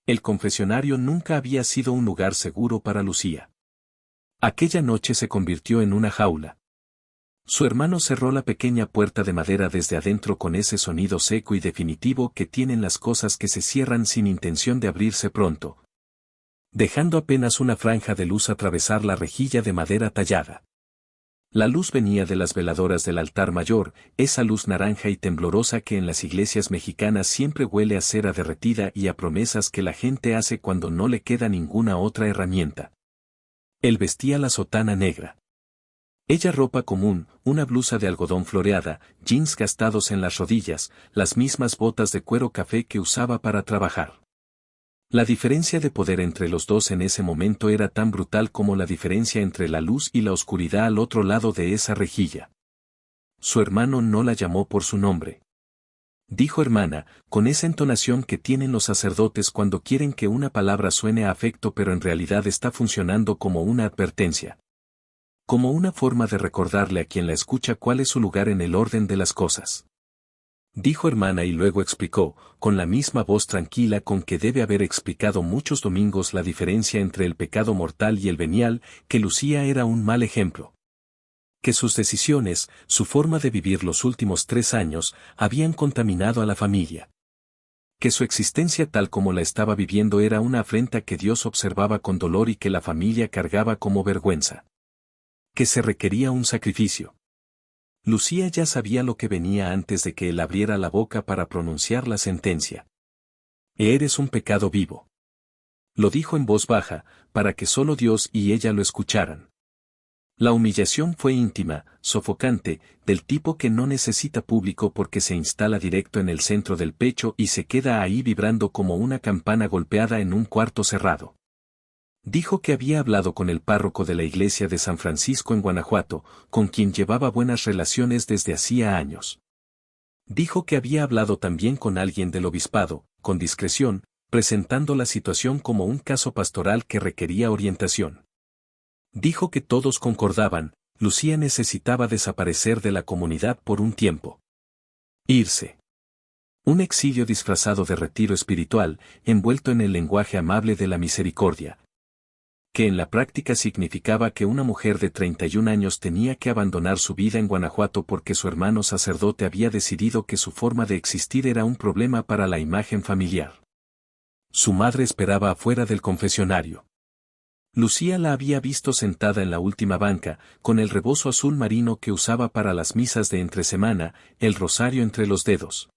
El confesionario nunca había sido un lugar seguro para Lucía. Aquella noche se convirtió en una jaula. Su hermano cerró la pequeña puerta de madera desde adentro con ese sonido seco y definitivo que tienen las cosas que se cierran sin intención de abrirse pronto, dejando apenas una franja de luz atravesar la rejilla de madera tallada. La luz venía de las veladoras del altar mayor, esa luz naranja y temblorosa que en las iglesias mexicanas siempre huele a cera derretida y a promesas que la gente hace cuando no le queda ninguna otra herramienta. Él vestía la sotana negra. Ella ropa común, una blusa de algodón floreada, jeans gastados en las rodillas, las mismas botas de cuero café que usaba para trabajar. La diferencia de poder entre los dos en ese momento era tan brutal como la diferencia entre la luz y la oscuridad al otro lado de esa rejilla. Su hermano no la llamó por su nombre. Dijo hermana, con esa entonación que tienen los sacerdotes cuando quieren que una palabra suene a afecto pero en realidad está funcionando como una advertencia. Como una forma de recordarle a quien la escucha cuál es su lugar en el orden de las cosas. Dijo hermana y luego explicó, con la misma voz tranquila con que debe haber explicado muchos domingos la diferencia entre el pecado mortal y el venial, que Lucía era un mal ejemplo. Que sus decisiones, su forma de vivir los últimos 3 años, habían contaminado a la familia. Que su existencia tal como la estaba viviendo era una afrenta que Dios observaba con dolor y que la familia cargaba como vergüenza. Que se requería un sacrificio. Lucía ya sabía lo que venía antes de que él abriera la boca para pronunciar la sentencia. Eres un pecado vivo. Lo dijo en voz baja, para que solo Dios y ella lo escucharan. La humillación fue íntima, sofocante, del tipo que no necesita público porque se instala directo en el centro del pecho y se queda ahí vibrando como una campana golpeada en un cuarto cerrado. Dijo que había hablado con el párroco de la iglesia de San Francisco en Guanajuato, con quien llevaba buenas relaciones desde hacía años. Dijo que había hablado también con alguien del obispado, con discreción, presentando la situación como un caso pastoral que requería orientación. Dijo que todos concordaban, Lucía necesitaba desaparecer de la comunidad por un tiempo. Irse. Un exilio disfrazado de retiro espiritual, envuelto en el lenguaje amable de la misericordia, que en la práctica significaba que una mujer de 31 años tenía que abandonar su vida en Guanajuato porque su hermano sacerdote había decidido que su forma de existir era un problema para la imagen familiar. Su madre esperaba afuera del confesionario. Lucía la había visto sentada en la última banca, con el rebozo azul marino que usaba para las misas de entre semana, el rosario entre los dedos.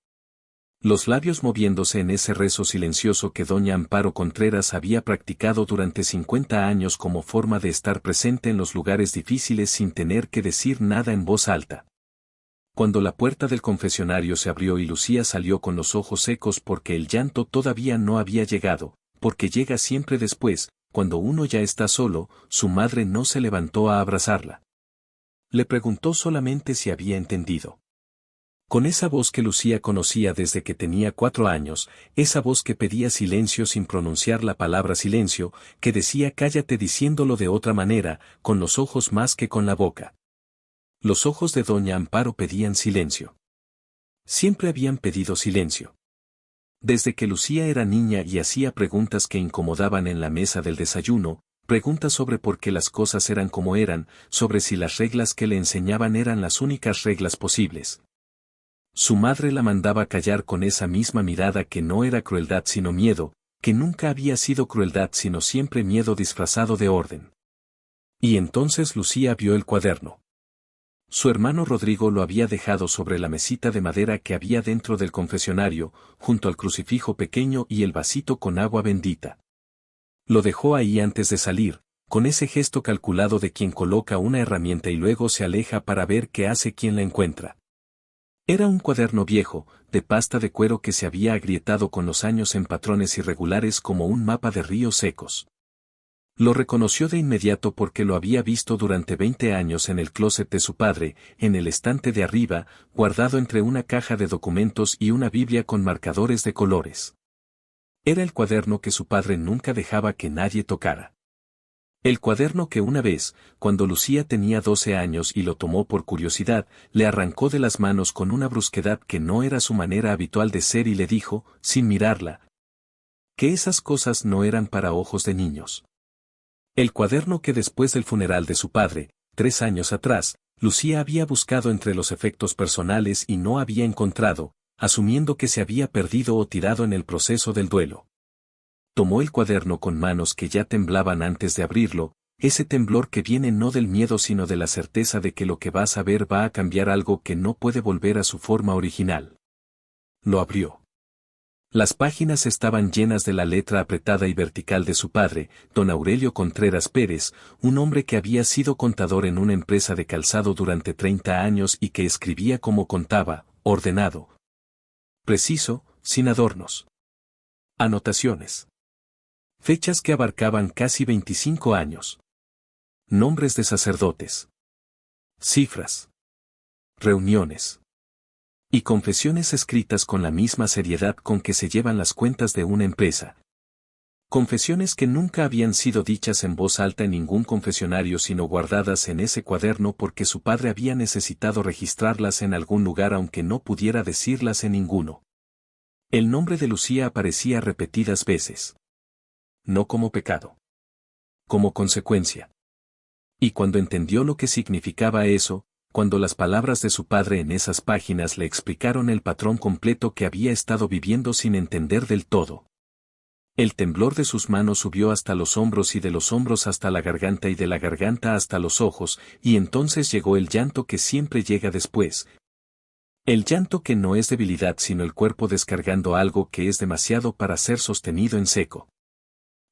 Los labios moviéndose en ese rezo silencioso que doña Amparo Contreras había practicado durante 50 años como forma de estar presente en los lugares difíciles sin tener que decir nada en voz alta. Cuando la puerta del confesionario se abrió y Lucía salió con los ojos secos porque el llanto todavía no había llegado, porque llega siempre después, cuando uno ya está solo, su madre no se levantó a abrazarla. Le preguntó solamente si había entendido. Con esa voz que Lucía conocía desde que tenía 4 años, esa voz que pedía silencio sin pronunciar la palabra silencio, que decía cállate diciéndolo de otra manera, con los ojos más que con la boca. Los ojos de doña Amparo pedían silencio. Siempre habían pedido silencio. Desde que Lucía era niña y hacía preguntas que incomodaban en la mesa del desayuno, preguntas sobre por qué las cosas eran como eran, sobre si las reglas que le enseñaban eran las únicas reglas posibles. Su madre la mandaba callar con esa misma mirada que no era crueldad sino miedo, que nunca había sido crueldad sino siempre miedo disfrazado de orden. Y entonces Lucía vio el cuaderno. Su hermano Rodrigo lo había dejado sobre la mesita de madera que había dentro del confesionario, junto al crucifijo pequeño y el vasito con agua bendita. Lo dejó ahí antes de salir, con ese gesto calculado de quien coloca una herramienta y luego se aleja para ver qué hace quien la encuentra. Era un cuaderno viejo, de pasta de cuero que se había agrietado con los años en patrones irregulares como un mapa de ríos secos. Lo reconoció de inmediato porque lo había visto durante 20 años en el closet de su padre, en el estante de arriba, guardado entre una caja de documentos y una Biblia con marcadores de colores. Era el cuaderno que su padre nunca dejaba que nadie tocara. El cuaderno que una vez, cuando Lucía tenía 12 años y lo tomó por curiosidad, le arrancó de las manos con una brusquedad que no era su manera habitual de ser y le dijo, sin mirarla: que esas cosas no eran para ojos de niños. El cuaderno que después del funeral de su padre, 3 años atrás, Lucía había buscado entre los efectos personales y no había encontrado, asumiendo que se había perdido o tirado en el proceso del duelo. Tomó el cuaderno con manos que ya temblaban antes de abrirlo, ese temblor que viene no del miedo sino de la certeza de que lo que vas a ver va a cambiar algo que no puede volver a su forma original. Lo abrió. Las páginas estaban llenas de la letra apretada y vertical de su padre, don Aurelio Contreras Pérez, un hombre que había sido contador en una empresa de calzado durante 30 años y que escribía como contaba, ordenado, preciso, sin adornos. Anotaciones. Fechas que abarcaban casi 25 años. Nombres de sacerdotes. Cifras. Reuniones. Y confesiones escritas con la misma seriedad con que se llevan las cuentas de una empresa. Confesiones que nunca habían sido dichas en voz alta en ningún confesionario sino guardadas en ese cuaderno porque su padre había necesitado registrarlas en algún lugar aunque no pudiera decirlas en ninguno. El nombre de Lucía aparecía repetidas veces. No como pecado. Como consecuencia. Y cuando entendió lo que significaba eso, cuando las palabras de su padre en esas páginas le explicaron el patrón completo que había estado viviendo sin entender del todo. El temblor de sus manos subió hasta los hombros y de los hombros hasta la garganta y de la garganta hasta los ojos, y entonces llegó el llanto que siempre llega después. El llanto que no es debilidad sino el cuerpo descargando algo que es demasiado para ser sostenido en seco.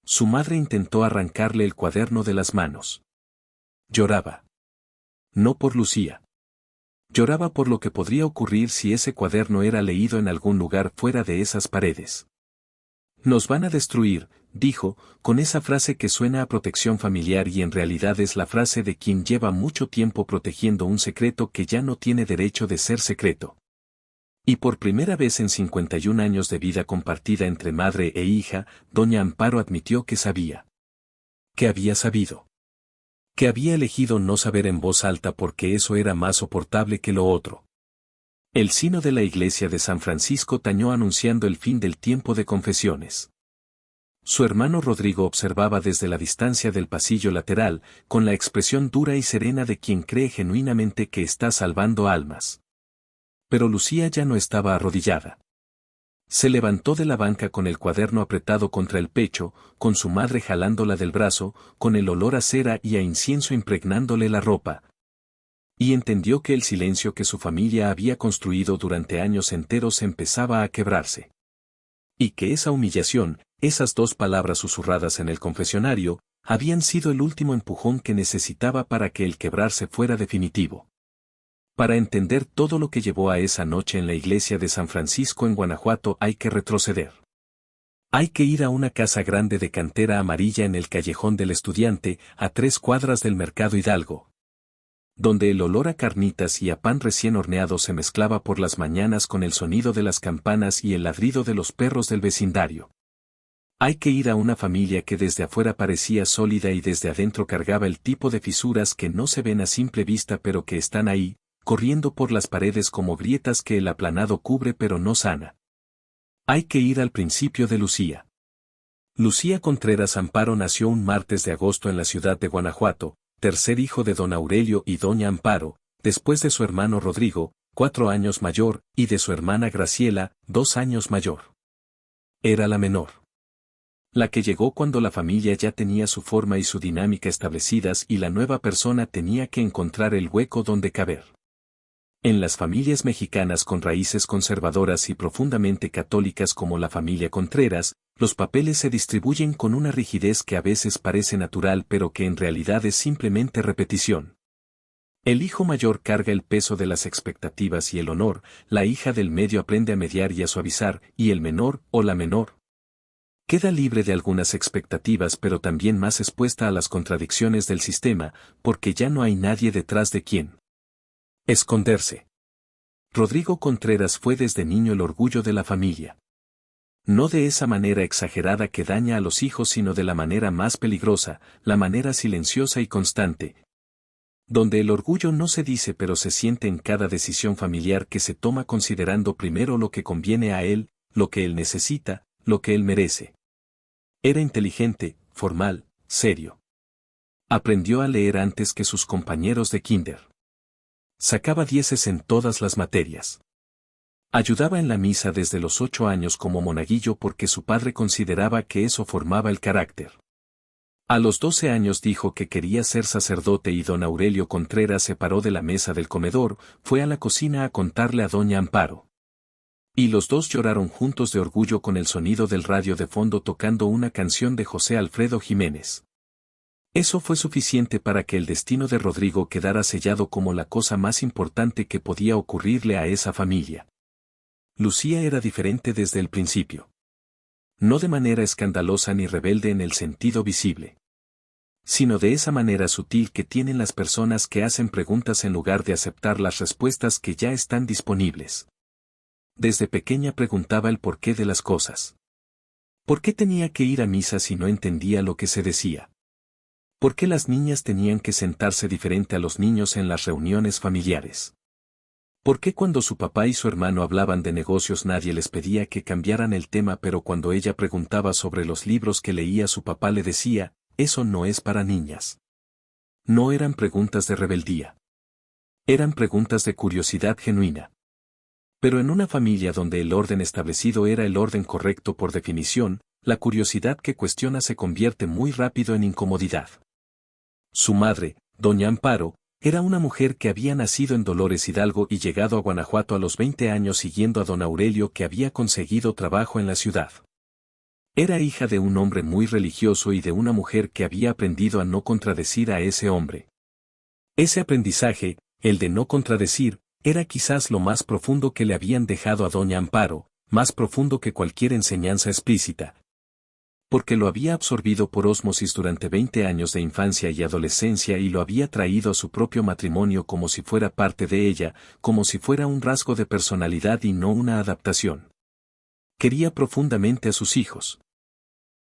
Su madre intentó arrancarle el cuaderno de las manos. Lloraba. No por Lucía. Lloraba por lo que podría ocurrir si ese cuaderno era leído en algún lugar fuera de esas paredes. Nos van a destruir, dijo, con esa frase que suena a protección familiar y en realidad es la frase de quien lleva mucho tiempo protegiendo un secreto que ya no tiene derecho de ser secreto. Y por primera vez en 51 años de vida compartida entre madre e hija, doña Amparo admitió que sabía. Que había sabido. Que había elegido no saber en voz alta porque eso era más soportable que lo otro. El sino de la iglesia de San Francisco tañó anunciando el fin del tiempo de confesiones. Su hermano Rodrigo observaba desde la distancia del pasillo lateral, con la expresión dura y serena de quien cree genuinamente que está salvando almas. Pero Lucía ya no estaba arrodillada. Se levantó de la banca con el cuaderno apretado contra el pecho, con su madre jalándola del brazo, con el olor a cera y a incienso impregnándole la ropa. Y entendió que el silencio que su familia había construido durante años enteros empezaba a quebrarse. Y que esa humillación, esas 2 palabras susurradas en el confesionario, habían sido el último empujón que necesitaba para que el quebrarse fuera definitivo. Para entender todo lo que llevó a esa noche en la iglesia de San Francisco en Guanajuato hay que retroceder. Hay que ir a una casa grande de cantera amarilla en el Callejón del Estudiante, a 3 cuadras del Mercado Hidalgo. Donde el olor a carnitas y a pan recién horneado se mezclaba por las mañanas con el sonido de las campanas y el ladrido de los perros del vecindario. Hay que ir a una familia que desde afuera parecía sólida y desde adentro cargaba el tipo de fisuras que no se ven a simple vista pero que están ahí, corriendo por las paredes como grietas que el aplanado cubre pero no sana. Hay que ir al principio de Lucía. Lucía Contreras Amparo nació un martes de agosto en la ciudad de Guanajuato, tercer hijo de don Aurelio y doña Amparo, después de su hermano Rodrigo, 4 años mayor, y de su hermana Graciela, 2 años mayor. Era la menor. La que llegó cuando la familia ya tenía su forma y su dinámica establecidas y la nueva persona tenía que encontrar el hueco donde caber. En las familias mexicanas con raíces conservadoras y profundamente católicas como la familia Contreras, los papeles se distribuyen con una rigidez que a veces parece natural pero que en realidad es simplemente repetición. El hijo mayor carga el peso de las expectativas y el honor, la hija del medio aprende a mediar y a suavizar, y el menor, o la menor, queda libre de algunas expectativas pero también más expuesta a las contradicciones del sistema, porque ya no hay nadie detrás de quien esconderse. Rodrigo Contreras fue desde niño el orgullo de la familia. No de esa manera exagerada que daña a los hijos sino de la manera más peligrosa, la manera silenciosa y constante. Donde el orgullo no se dice pero se siente en cada decisión familiar que se toma considerando primero lo que conviene a él, lo que él necesita, lo que él merece. Era inteligente, formal, serio. Aprendió a leer antes que sus compañeros de kinder. Sacaba dieces en todas las materias. Ayudaba en la misa desde los 8 años como monaguillo porque su padre consideraba que eso formaba el carácter. A los 12 años dijo que quería ser sacerdote y don Aurelio Contreras se paró de la mesa del comedor, fue a la cocina a contarle a doña Amparo. Y los dos lloraron juntos de orgullo con el sonido del radio de fondo tocando una canción de José Alfredo Jiménez. Eso fue suficiente para que el destino de Rodrigo quedara sellado como la cosa más importante que podía ocurrirle a esa familia. Lucía era diferente desde el principio. No de manera escandalosa ni rebelde en el sentido visible, sino de esa manera sutil que tienen las personas que hacen preguntas en lugar de aceptar las respuestas que ya están disponibles. Desde pequeña preguntaba el porqué de las cosas. ¿Por qué tenía que ir a misa si no entendía lo que se decía? ¿Por qué las niñas tenían que sentarse diferente a los niños en las reuniones familiares? ¿Por qué cuando su papá y su hermano hablaban de negocios nadie les pedía que cambiaran el tema, pero cuando ella preguntaba sobre los libros que leía su papá le decía, eso no es para niñas? No eran preguntas de rebeldía. Eran preguntas de curiosidad genuina. Pero en una familia donde el orden establecido era el orden correcto por definición, la curiosidad que cuestiona se convierte muy rápido en incomodidad. Su madre, doña Amparo, era una mujer que había nacido en Dolores Hidalgo y llegado a Guanajuato a los 20 años siguiendo a don Aurelio que había conseguido trabajo en la ciudad. Era hija de un hombre muy religioso y de una mujer que había aprendido a no contradecir a ese hombre. Ese aprendizaje, el de no contradecir, era quizás lo más profundo que le habían dejado a doña Amparo, más profundo que cualquier enseñanza explícita. Porque lo había absorbido por ósmosis durante 20 años de infancia y adolescencia y lo había traído a su propio matrimonio como si fuera parte de ella, como si fuera un rasgo de personalidad y no una adaptación. Quería profundamente a sus hijos.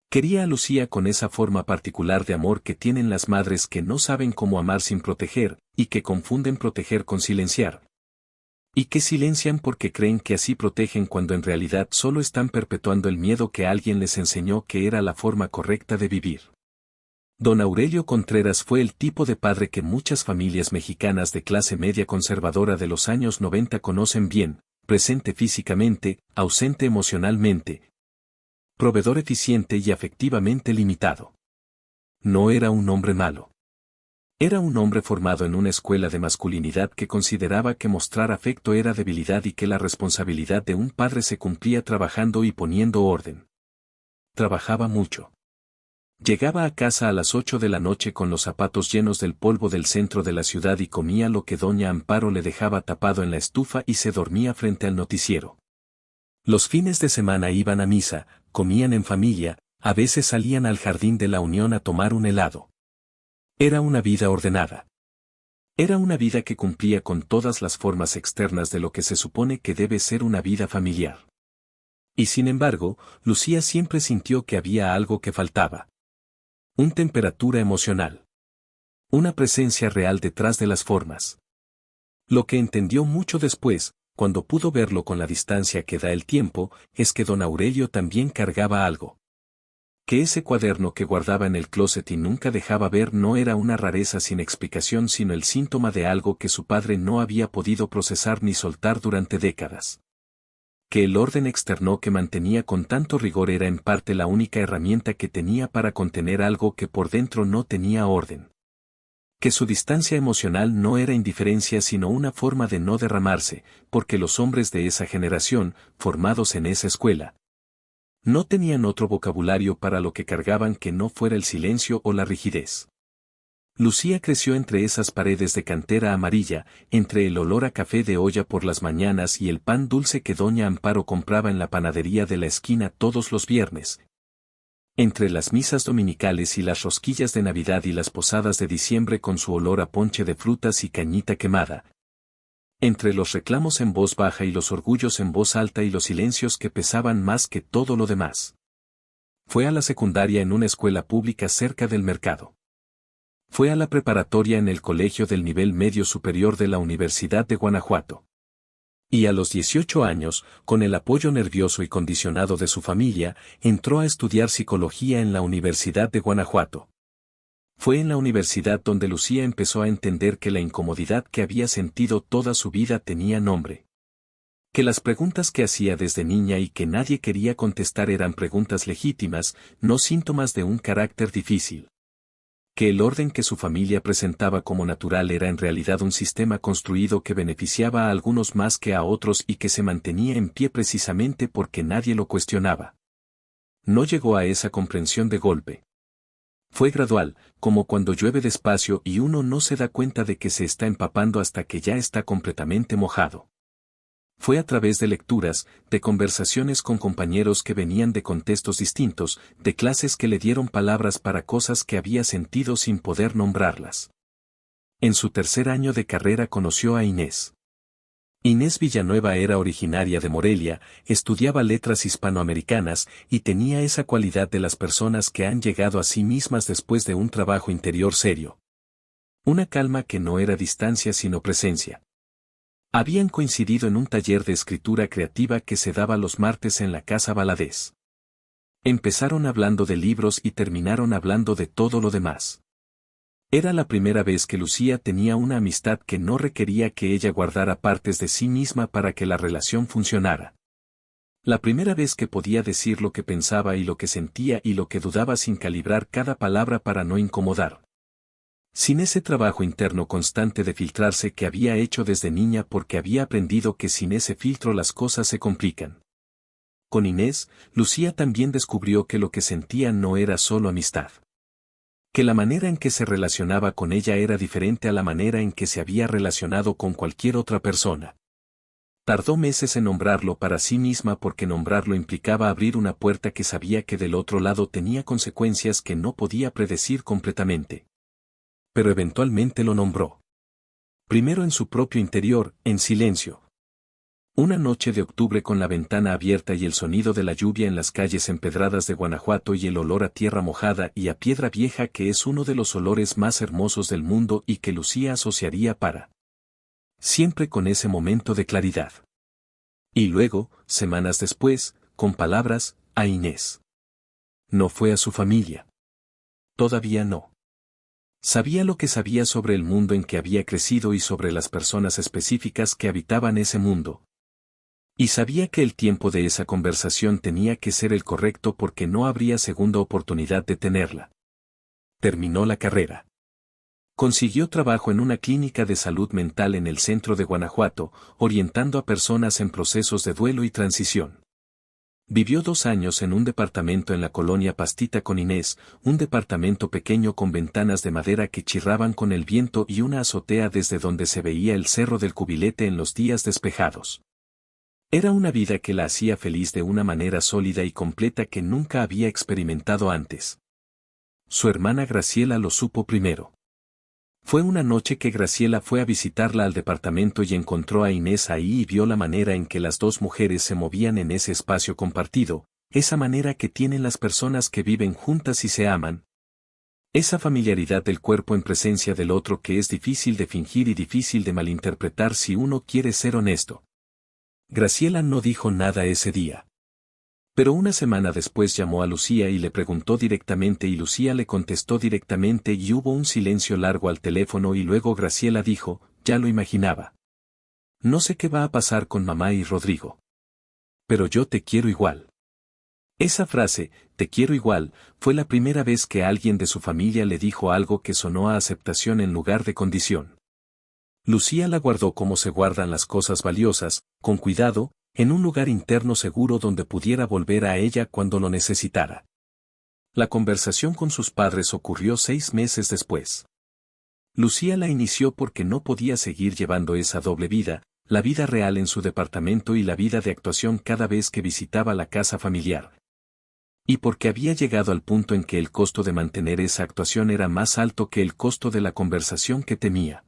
Quería a Lucía con esa forma particular de amor que tienen las madres que no saben cómo amar sin proteger, y que confunden proteger con silenciar. Y que silencian porque creen que así protegen cuando en realidad solo están perpetuando el miedo que alguien les enseñó que era la forma correcta de vivir. Don Aurelio Contreras fue el tipo de padre que muchas familias mexicanas de clase media conservadora de los años 90 conocen bien, presente físicamente, ausente emocionalmente, proveedor eficiente y afectivamente limitado. No era un hombre malo. Era un hombre formado en una escuela de masculinidad que consideraba que mostrar afecto era debilidad y que la responsabilidad de un padre se cumplía trabajando y poniendo orden. Trabajaba mucho. Llegaba a casa a las 8 de la noche con los zapatos llenos del polvo del centro de la ciudad y comía lo que doña Amparo le dejaba tapado en la estufa y se dormía frente al noticiero. Los fines de semana iban a misa, comían en familia, a veces salían al jardín de la Unión a tomar un helado. Era una vida ordenada. Era una vida que cumplía con todas las formas externas de lo que se supone que debe ser una vida familiar. Y sin embargo, Lucía siempre sintió que había algo que faltaba. Una temperatura emocional. Una presencia real detrás de las formas. Lo que entendió mucho después, cuando pudo verlo con la distancia que da el tiempo, es que don Aurelio también cargaba algo. Que ese cuaderno que guardaba en el closet y nunca dejaba ver no era una rareza sin explicación sino el síntoma de algo que su padre no había podido procesar ni soltar durante décadas. Que el orden externo que mantenía con tanto rigor era en parte la única herramienta que tenía para contener algo que por dentro no tenía orden. Que su distancia emocional no era indiferencia sino una forma de no derramarse, porque los hombres de esa generación, formados en esa escuela, no tenían otro vocabulario para lo que cargaban que no fuera el silencio o la rigidez. Lucía creció entre esas paredes de cantera amarilla, entre el olor a café de olla por las mañanas y el pan dulce que doña Amparo compraba en la panadería de la esquina todos los viernes. Entre las misas dominicales y las rosquillas de Navidad y las posadas de diciembre con su olor a ponche de frutas y cañita quemada. Entre los reclamos en voz baja y los orgullos en voz alta y los silencios que pesaban más que todo lo demás. Fue a la secundaria en una escuela pública cerca del mercado. Fue a la preparatoria en el colegio del nivel medio superior de la Universidad de Guanajuato. Y a los 18 años, con el apoyo nervioso y condicionado de su familia, entró a estudiar psicología en la Universidad de Guanajuato. Fue en la universidad donde Lucía empezó a entender que la incomodidad que había sentido toda su vida tenía nombre. Que las preguntas que hacía desde niña y que nadie quería contestar eran preguntas legítimas, no síntomas de un carácter difícil. Que el orden que su familia presentaba como natural era en realidad un sistema construido que beneficiaba a algunos más que a otros y que se mantenía en pie precisamente porque nadie lo cuestionaba. No llegó a esa comprensión de golpe. Fue gradual, como cuando llueve despacio y uno no se da cuenta de que se está empapando hasta que ya está completamente mojado. Fue a través de lecturas, de conversaciones con compañeros que venían de contextos distintos, de clases que le dieron palabras para cosas que había sentido sin poder nombrarlas. En su tercer año de carrera conoció a Inés. Inés Villanueva era originaria de Morelia, estudiaba letras hispanoamericanas y tenía esa cualidad de las personas que han llegado a sí mismas después de un trabajo interior serio. Una calma que no era distancia sino presencia. Habían coincidido en un taller de escritura creativa que se daba los martes en la Casa Valadez. Empezaron hablando de libros y terminaron hablando de todo lo demás. Era la primera vez que Lucía tenía una amistad que no requería que ella guardara partes de sí misma para que la relación funcionara. La primera vez que podía decir lo que pensaba y lo que sentía y lo que dudaba sin calibrar cada palabra para no incomodar. Sin ese trabajo interno constante de filtrarse que había hecho desde niña porque había aprendido que sin ese filtro las cosas se complican. Con Inés, Lucía también descubrió que lo que sentía no era solo amistad. Que la manera en que se relacionaba con ella era diferente a la manera en que se había relacionado con cualquier otra persona. Tardó meses en nombrarlo para sí misma porque nombrarlo implicaba abrir una puerta que sabía que del otro lado tenía consecuencias que no podía predecir completamente. Pero eventualmente lo nombró. Primero en su propio interior, en silencio. Una noche de octubre con la ventana abierta y el sonido de la lluvia en las calles empedradas de Guanajuato y el olor a tierra mojada y a piedra vieja que es uno de los olores más hermosos del mundo y que Lucía asociaría para siempre con ese momento de claridad. Y luego, semanas después, con palabras, a Inés. No fue a su familia. Todavía no. Sabía lo que sabía sobre el mundo en que había crecido y sobre las personas específicas que habitaban ese mundo. Y sabía que el tiempo de esa conversación tenía que ser el correcto porque no habría segunda oportunidad de tenerla. Terminó la carrera. Consiguió trabajo en una clínica de salud mental en el centro de Guanajuato, orientando a personas en procesos de duelo y transición. Vivió 2 años en un departamento en la colonia Pastita con Inés, un departamento pequeño con ventanas de madera que chirraban con el viento y una azotea desde donde se veía el cerro del Cubilete en los días despejados. Era una vida que la hacía feliz de una manera sólida y completa que nunca había experimentado antes. Su hermana Graciela lo supo primero. Fue una noche que Graciela fue a visitarla al departamento y encontró a Inés ahí y vio la manera en que las dos mujeres se movían en ese espacio compartido, esa manera que tienen las personas que viven juntas y se aman. Esa familiaridad del cuerpo en presencia del otro que es difícil de fingir y difícil de malinterpretar si uno quiere ser honesto. Graciela no dijo nada ese día. Pero una semana después llamó a Lucía y le preguntó directamente y Lucía le contestó directamente y hubo un silencio largo al teléfono y luego Graciela dijo, ya lo imaginaba. No sé qué va a pasar con mamá y Rodrigo. Pero yo te quiero igual. Esa frase, te quiero igual, fue la primera vez que alguien de su familia le dijo algo que sonó a aceptación en lugar de condición. Lucía la guardó como se guardan las cosas valiosas, con cuidado, en un lugar interno seguro donde pudiera volver a ella cuando lo necesitara. La conversación con sus padres ocurrió 6 meses después. Lucía la inició porque no podía seguir llevando esa doble vida, la vida real en su departamento y la vida de actuación cada vez que visitaba la casa familiar. Y porque había llegado al punto en que el costo de mantener esa actuación era más alto que el costo de la conversación que temía.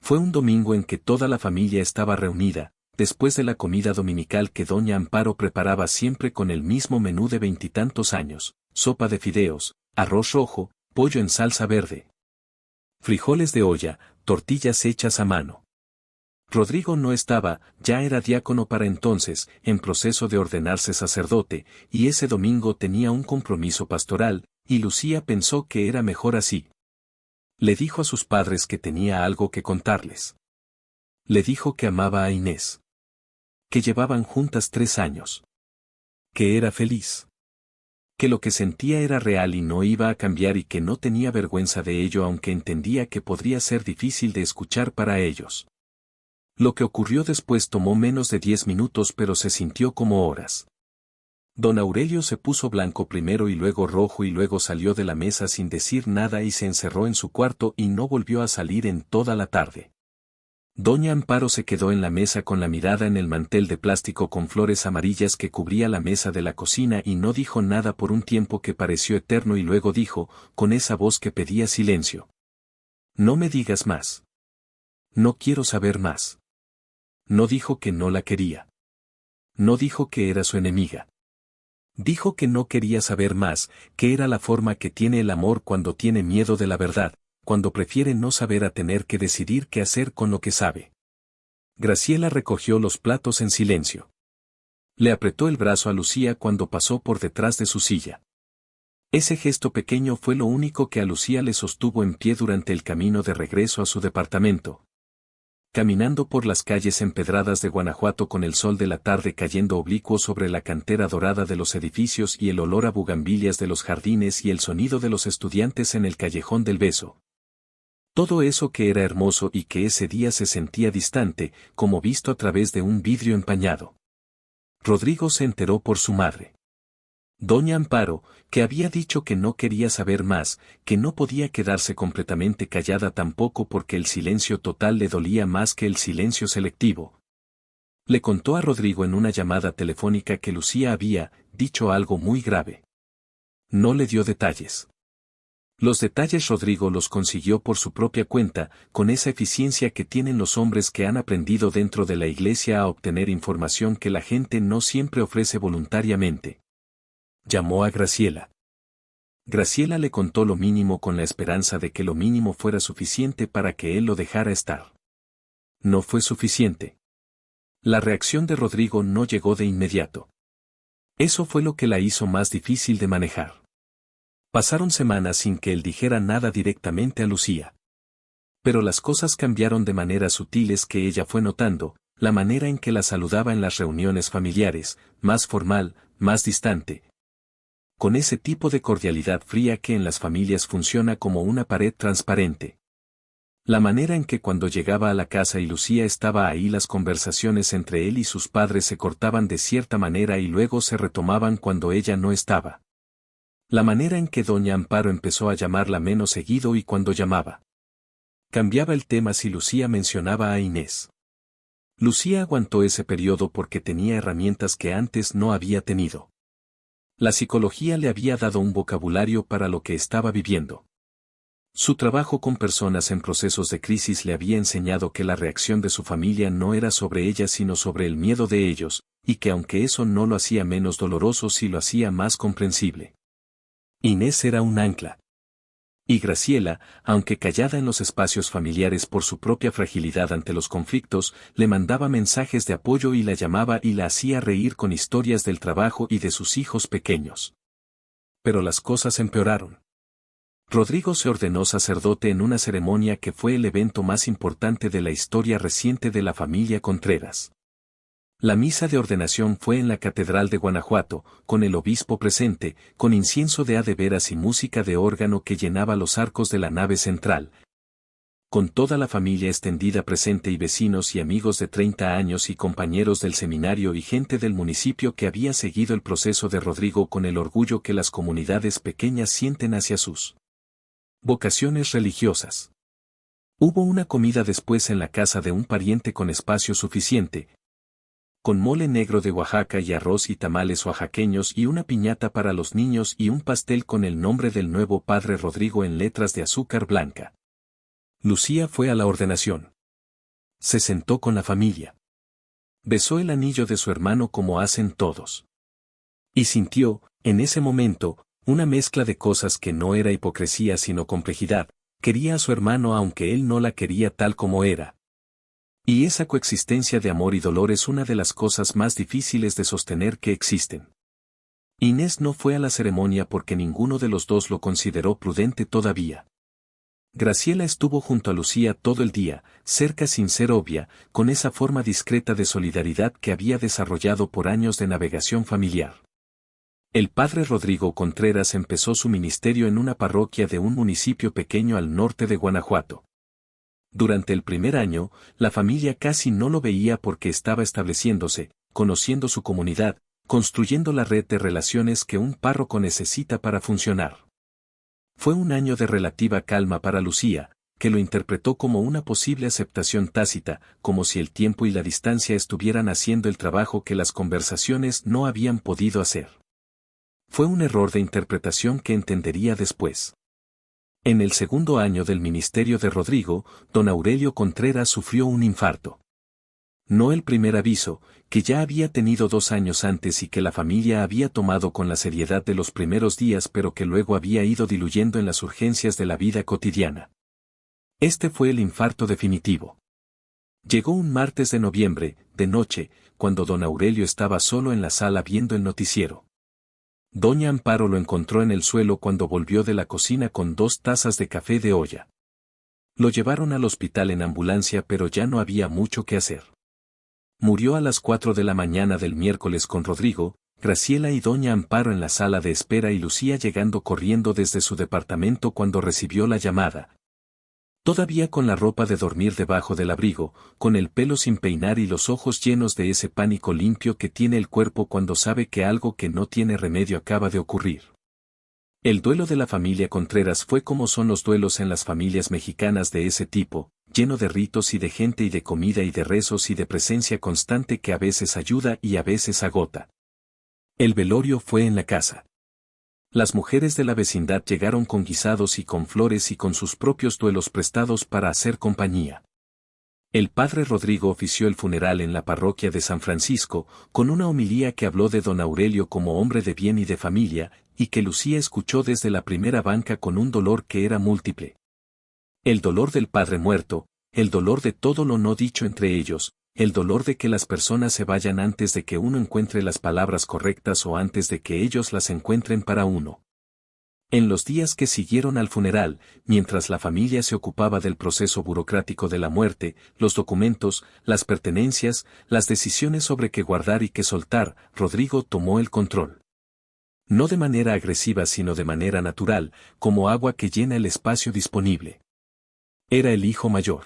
Fue un domingo en que toda la familia estaba reunida, después de la comida dominical que doña Amparo preparaba siempre con el mismo menú de 20 y tantos años, sopa de fideos, arroz rojo, pollo en salsa verde, frijoles de olla, tortillas hechas a mano. Rodrigo no estaba, ya era diácono para entonces, en proceso de ordenarse sacerdote, y ese domingo tenía un compromiso pastoral, y Lucía pensó que era mejor así. Le dijo a sus padres que tenía algo que contarles. Le dijo que amaba a Inés. Que llevaban juntas 3 años. Que era feliz. Que lo que sentía era real y no iba a cambiar y que no tenía vergüenza de ello aunque entendía que podría ser difícil de escuchar para ellos. Lo que ocurrió después tomó menos de 10 minutos pero se sintió como horas. Don Aurelio se puso blanco primero y luego rojo y luego salió de la mesa sin decir nada y se encerró en su cuarto y no volvió a salir en toda la tarde. Doña Amparo se quedó en la mesa con la mirada en el mantel de plástico con flores amarillas que cubría la mesa de la cocina y no dijo nada por un tiempo que pareció eterno y luego dijo, con esa voz que pedía silencio. No me digas más. No quiero saber más. No dijo que no la quería. No dijo que era su enemiga. Dijo que no quería saber más, que era la forma que tiene el amor cuando tiene miedo de la verdad, cuando prefiere no saber a tener que decidir qué hacer con lo que sabe. Graciela recogió los platos en silencio. Le apretó el brazo a Lucía cuando pasó por detrás de su silla. Ese gesto pequeño fue lo único que a Lucía le sostuvo en pie durante el camino de regreso a su departamento. Caminando por las calles empedradas de Guanajuato con el sol de la tarde cayendo oblicuo sobre la cantera dorada de los edificios y el olor a bugambilias de los jardines y el sonido de los estudiantes en el callejón del beso. Todo eso que era hermoso y que ese día se sentía distante, como visto a través de un vidrio empañado. Rodrigo se enteró por su madre. Doña Amparo, que había dicho que no quería saber más, que no podía quedarse completamente callada tampoco porque el silencio total le dolía más que el silencio selectivo. Le contó a Rodrigo en una llamada telefónica que Lucía había dicho algo muy grave. No le dio detalles. Los detalles Rodrigo los consiguió por su propia cuenta, con esa eficiencia que tienen los hombres que han aprendido dentro de la iglesia a obtener información que la gente no siempre ofrece voluntariamente. Llamó a Graciela. Graciela le contó lo mínimo con la esperanza de que lo mínimo fuera suficiente para que él lo dejara estar. No fue suficiente. La reacción de Rodrigo no llegó de inmediato. Eso fue lo que la hizo más difícil de manejar. Pasaron semanas sin que él dijera nada directamente a Lucía. Pero las cosas cambiaron de maneras sutiles que ella fue notando, la manera en que la saludaba en las reuniones familiares, más formal, más distante. Con ese tipo de cordialidad fría que en las familias funciona como una pared transparente. La manera en que cuando llegaba a la casa y Lucía estaba ahí las conversaciones entre él y sus padres se cortaban de cierta manera y luego se retomaban cuando ella no estaba. La manera en que doña Amparo empezó a llamarla menos seguido y cuando llamaba. Cambiaba el tema si Lucía mencionaba a Inés. Lucía aguantó ese periodo porque tenía herramientas que antes no había tenido. La psicología le había dado un vocabulario para lo que estaba viviendo. Su trabajo con personas en procesos de crisis le había enseñado que la reacción de su familia no era sobre ella sino sobre el miedo de ellos, y que aunque eso no lo hacía menos doloroso sí lo hacía más comprensible. Inés era un ancla. Y Graciela, aunque callada en los espacios familiares por su propia fragilidad ante los conflictos, le mandaba mensajes de apoyo y la llamaba y la hacía reír con historias del trabajo y de sus hijos pequeños. Pero las cosas empeoraron. Rodrigo se ordenó sacerdote en una ceremonia que fue el evento más importante de la historia reciente de la familia Contreras. La misa de ordenación fue en la Catedral de Guanajuato, con el obispo presente, con incienso de veras y música de órgano que llenaba los arcos de la nave central. Con toda la familia extendida presente y vecinos y amigos de 30 años y compañeros del seminario y gente del municipio que había seguido el proceso de Rodrigo con el orgullo que las comunidades pequeñas sienten hacia sus vocaciones religiosas. Hubo una comida después en la casa de un pariente con espacio suficiente, con mole negro de Oaxaca y arroz y tamales oaxaqueños y una piñata para los niños y un pastel con el nombre del nuevo padre Rodrigo en letras de azúcar blanca. Lucía fue a la ordenación. Se sentó con la familia. Besó el anillo de su hermano como hacen todos. Y sintió, en ese momento, una mezcla de cosas que no era hipocresía sino complejidad. Quería a su hermano aunque él no la quería tal como era. Y esa coexistencia de amor y dolor es una de las cosas más difíciles de sostener que existen. Inés no fue a la ceremonia porque ninguno de los dos lo consideró prudente todavía. Graciela estuvo junto a Lucía todo el día, cerca sin ser obvia, con esa forma discreta de solidaridad que había desarrollado por años de navegación familiar. El padre Rodrigo Contreras empezó su ministerio en una parroquia de un municipio pequeño al norte de Guanajuato. Durante el primer año, la familia casi no lo veía porque estaba estableciéndose, conociendo su comunidad, construyendo la red de relaciones que un párroco necesita para funcionar. Fue un año de relativa calma para Lucía, que lo interpretó como una posible aceptación tácita, como si el tiempo y la distancia estuvieran haciendo el trabajo que las conversaciones no habían podido hacer. Fue un error de interpretación que entendería después. En el segundo año del ministerio de Rodrigo, don Aurelio Contreras sufrió un infarto. No el primer aviso, que ya había tenido 2 años antes y que la familia había tomado con la seriedad de los primeros días pero que luego había ido diluyendo en las urgencias de la vida cotidiana. Este fue el infarto definitivo. Llegó un martes de noviembre, de noche, cuando don Aurelio estaba solo en la sala viendo el noticiero. Doña Amparo lo encontró en el suelo cuando volvió de la cocina con 2 tazas de café de olla. Lo llevaron al hospital en ambulancia pero ya no había mucho que hacer. Murió a las 4 de la mañana del miércoles con Rodrigo, Graciela y doña Amparo en la sala de espera y Lucía llegando corriendo desde su departamento cuando recibió la llamada. Todavía con la ropa de dormir debajo del abrigo, con el pelo sin peinar y los ojos llenos de ese pánico limpio que tiene el cuerpo cuando sabe que algo que no tiene remedio acaba de ocurrir. El duelo de la familia Contreras fue como son los duelos en las familias mexicanas de ese tipo, lleno de ritos y de gente y de comida y de rezos y de presencia constante que a veces ayuda y a veces agota. El velorio fue en la casa. Las mujeres de la vecindad llegaron con guisados y con flores y con sus propios duelos prestados para hacer compañía. El padre Rodrigo ofició el funeral en la parroquia de San Francisco, con una homilía que habló de don Aurelio como hombre de bien y de familia, y que Lucía escuchó desde la primera banca con un dolor que era múltiple. El dolor del padre muerto, el dolor de todo lo no dicho entre ellos, el dolor de que las personas se vayan antes de que uno encuentre las palabras correctas o antes de que ellos las encuentren para uno. En los días que siguieron al funeral, mientras la familia se ocupaba del proceso burocrático de la muerte, los documentos, las pertenencias, las decisiones sobre qué guardar y qué soltar, Rodrigo tomó el control. No de manera agresiva sino de manera natural, como agua que llena el espacio disponible. Era el hijo mayor.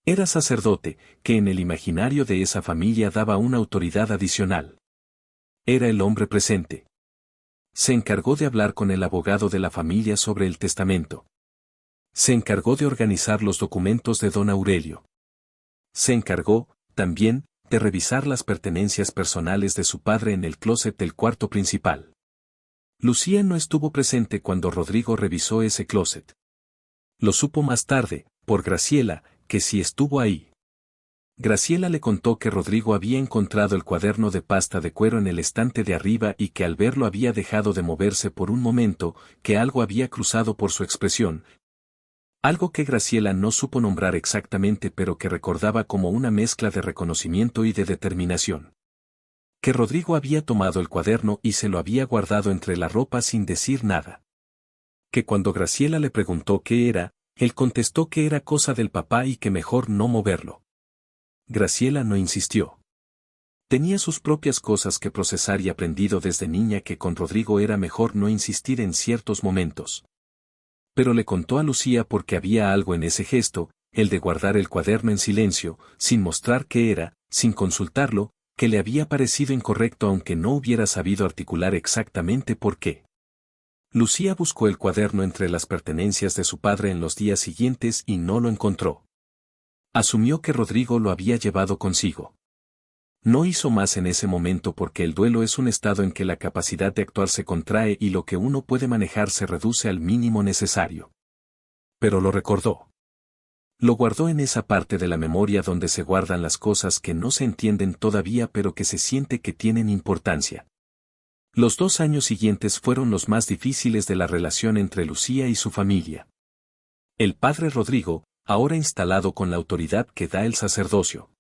Era sacerdote, que en el imaginario de esa familia daba una autoridad adicional. Era el hombre presente. Se encargó de hablar con el abogado de la familia sobre el testamento. Se encargó de organizar los documentos de don Aurelio. Se encargó, también, de revisar las pertenencias personales de su padre en el closet del cuarto principal. Lucía no estuvo presente cuando Rodrigo revisó ese closet. Lo supo más tarde, por Graciela, que sí estuvo ahí. Graciela le contó que Rodrigo había encontrado el cuaderno de pasta de cuero en el estante de arriba y que al verlo había dejado de moverse por un momento, que algo había cruzado por su expresión. Algo que Graciela no supo nombrar exactamente pero que recordaba como una mezcla de reconocimiento y de determinación. Que Rodrigo había tomado el cuaderno y se lo había guardado entre la ropa sin decir nada. Que cuando Graciela le preguntó qué era, él contestó que era cosa del papá y que mejor no moverlo. Graciela no insistió. Tenía sus propias cosas que procesar y aprendido desde niña que con Rodrigo era mejor no insistir en ciertos momentos. Pero le contó a Lucía porque había algo en ese gesto, el de guardar el cuaderno en silencio, sin mostrar qué era, sin consultarlo, que le había parecido incorrecto aunque no hubiera sabido articular exactamente por qué. Lucía buscó el cuaderno entre las pertenencias de su padre en los días siguientes y no lo encontró. Asumió que Rodrigo lo había llevado consigo. No hizo más en ese momento porque el duelo es un estado en que la capacidad de actuar se contrae y lo que uno puede manejar se reduce al mínimo necesario. Pero lo recordó. Lo guardó en esa parte de la memoria donde se guardan las cosas que no se entienden todavía pero que se siente que tienen importancia. Los 2 años siguientes fueron los más difíciles de la relación entre Lucía y su familia. El padre Rodrigo, ahora instalado con la autoridad que da el sacerdocio.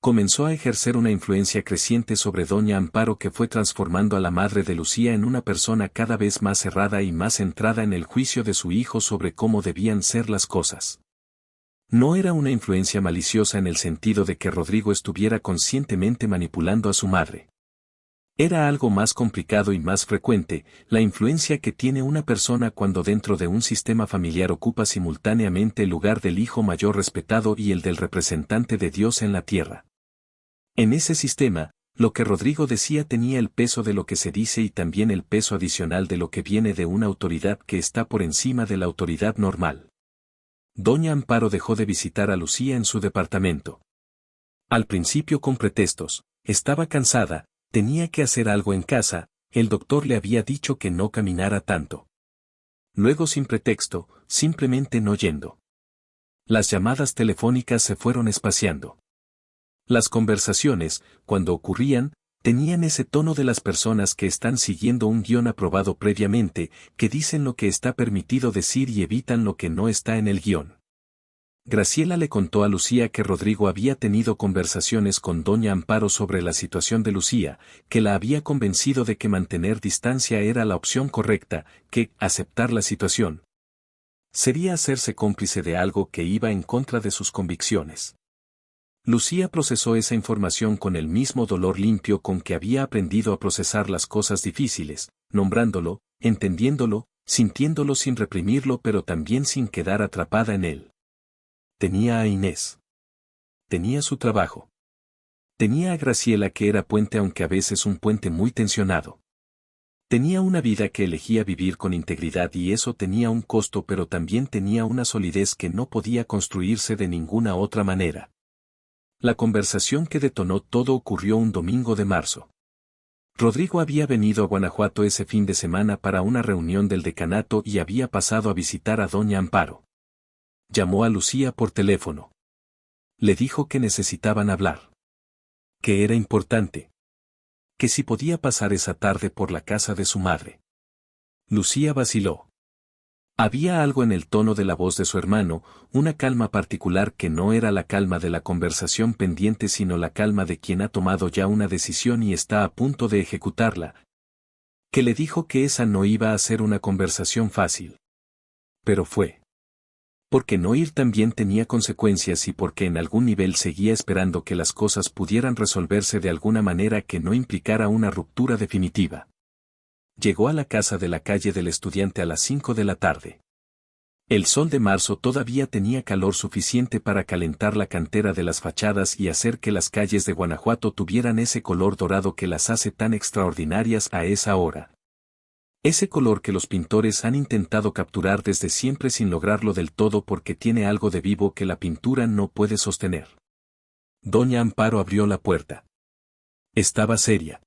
Comenzó a ejercer una influencia creciente sobre doña Amparo que fue transformando a la madre de Lucía en una persona cada vez más cerrada y más centrada en el juicio de su hijo sobre cómo debían ser las cosas. No era una influencia maliciosa en el sentido de que Rodrigo estuviera conscientemente manipulando a su madre. Era algo más complicado y más frecuente, la influencia que tiene una persona cuando dentro de un sistema familiar ocupa simultáneamente el lugar del hijo mayor respetado y el del representante de Dios en la tierra. En ese sistema, lo que Rodrigo decía tenía el peso de lo que se dice y también el peso adicional de lo que viene de una autoridad que está por encima de la autoridad normal. Doña Amparo dejó de visitar a Lucía en su departamento. Al principio con pretextos, estaba cansada, tenía que hacer algo en casa, el doctor le había dicho que no caminara tanto. Luego sin pretexto, simplemente no yendo. Las llamadas telefónicas se fueron espaciando. Las conversaciones, cuando ocurrían, tenían ese tono de las personas que están siguiendo un guión aprobado previamente, que dicen lo que está permitido decir y evitan lo que no está en el guión. Graciela le contó a Lucía que Rodrigo había tenido conversaciones con doña Amparo sobre la situación de Lucía, que la había convencido de que mantener distancia era la opción correcta, que aceptar la situación sería hacerse cómplice de algo que iba en contra de sus convicciones. Lucía procesó esa información con el mismo dolor limpio con que había aprendido a procesar las cosas difíciles, nombrándolo, entendiéndolo, sintiéndolo sin reprimirlo pero también sin quedar atrapada en él. Tenía a Inés. Tenía su trabajo. Tenía a Graciela que era puente aunque a veces un puente muy tensionado. Tenía una vida que elegía vivir con integridad y eso tenía un costo pero también tenía una solidez que no podía construirse de ninguna otra manera. La conversación que detonó todo ocurrió un domingo de marzo. Rodrigo había venido a Guanajuato ese fin de semana para una reunión del decanato y había pasado a visitar a doña Amparo. Llamó a Lucía por teléfono. Le dijo que necesitaban hablar. Que era importante. Que si podía pasar esa tarde por la casa de su madre. Lucía vaciló. Había algo en el tono de la voz de su hermano, una calma particular que no era la calma de la conversación pendiente sino la calma de quien ha tomado ya una decisión y está a punto de ejecutarla. Que le dijo que esa no iba a ser una conversación fácil. Pero fue. Porque no ir también tenía consecuencias y porque en algún nivel seguía esperando que las cosas pudieran resolverse de alguna manera que no implicara una ruptura definitiva. Llegó a la casa de la calle del Estudiante a las 5 de la tarde. El sol de marzo todavía tenía calor suficiente para calentar la cantera de las fachadas y hacer que las calles de Guanajuato tuvieran ese color dorado que las hace tan extraordinarias a esa hora. Ese color que los pintores han intentado capturar desde siempre sin lograrlo del todo porque tiene algo de vivo que la pintura no puede sostener. Doña Amparo abrió la puerta. Estaba seria.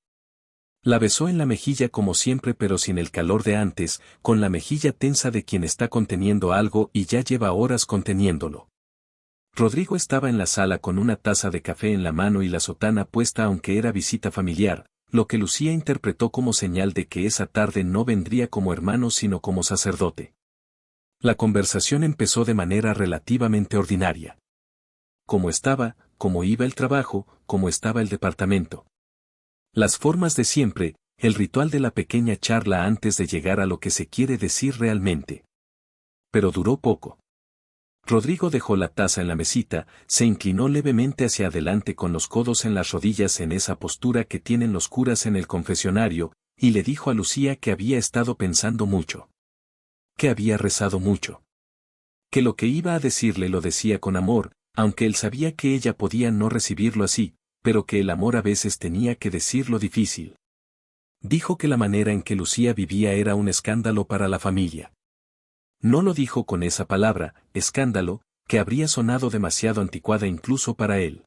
La besó en la mejilla como siempre pero sin el calor de antes, con la mejilla tensa de quien está conteniendo algo y ya lleva horas conteniéndolo. Rodrigo estaba en la sala con una taza de café en la mano y la sotana puesta aunque era visita familiar, lo que Lucía interpretó como señal de que esa tarde no vendría como hermano sino como sacerdote. La conversación empezó de manera relativamente ordinaria. Cómo estaba, cómo iba el trabajo, cómo estaba el departamento. Las formas de siempre, el ritual de la pequeña charla antes de llegar a lo que se quiere decir realmente. Pero duró poco. Rodrigo dejó la taza en la mesita, se inclinó levemente hacia adelante con los codos en las rodillas en esa postura que tienen los curas en el confesionario, y le dijo a Lucía que había estado pensando mucho. Que había rezado mucho. Que lo que iba a decirle lo decía con amor, aunque él sabía que ella podía no recibirlo así, pero que el amor a veces tenía que decirlo difícil. Dijo que la manera en que Lucía vivía era un escándalo para la familia. No lo dijo con esa palabra, escándalo, que habría sonado demasiado anticuada incluso para él.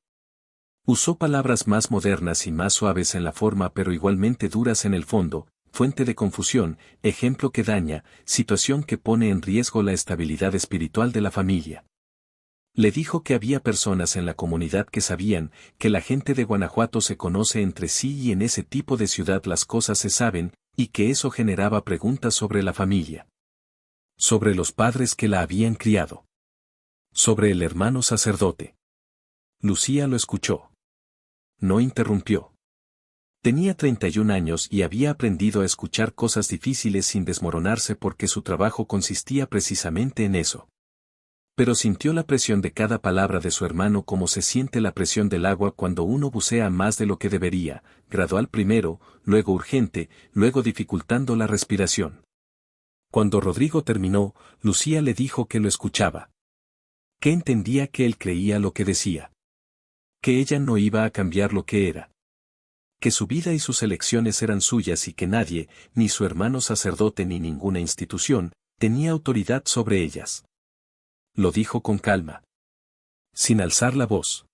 Usó palabras más modernas y más suaves en la forma pero igualmente duras en el fondo, fuente de confusión, ejemplo que daña, situación que pone en riesgo la estabilidad espiritual de la familia. Le dijo que había personas en la comunidad que sabían que la gente de Guanajuato se conoce entre sí y en ese tipo de ciudad las cosas se saben, y que eso generaba preguntas sobre la familia. Sobre los padres que la habían criado. Sobre el hermano sacerdote. Lucía lo escuchó. No interrumpió. Tenía 31 años y había aprendido a escuchar cosas difíciles sin desmoronarse porque su trabajo consistía precisamente en eso. Pero sintió la presión de cada palabra de su hermano como se siente la presión del agua cuando uno bucea más de lo que debería, gradual primero, luego urgente, luego dificultando la respiración. Cuando Rodrigo terminó, Lucía le dijo que lo escuchaba. Que entendía que él creía lo que decía. Que ella no iba a cambiar lo que era. Que su vida y sus elecciones eran suyas y que nadie, ni su hermano sacerdote ni ninguna institución, tenía autoridad sobre ellas. Lo dijo con calma. Sin alzar la voz.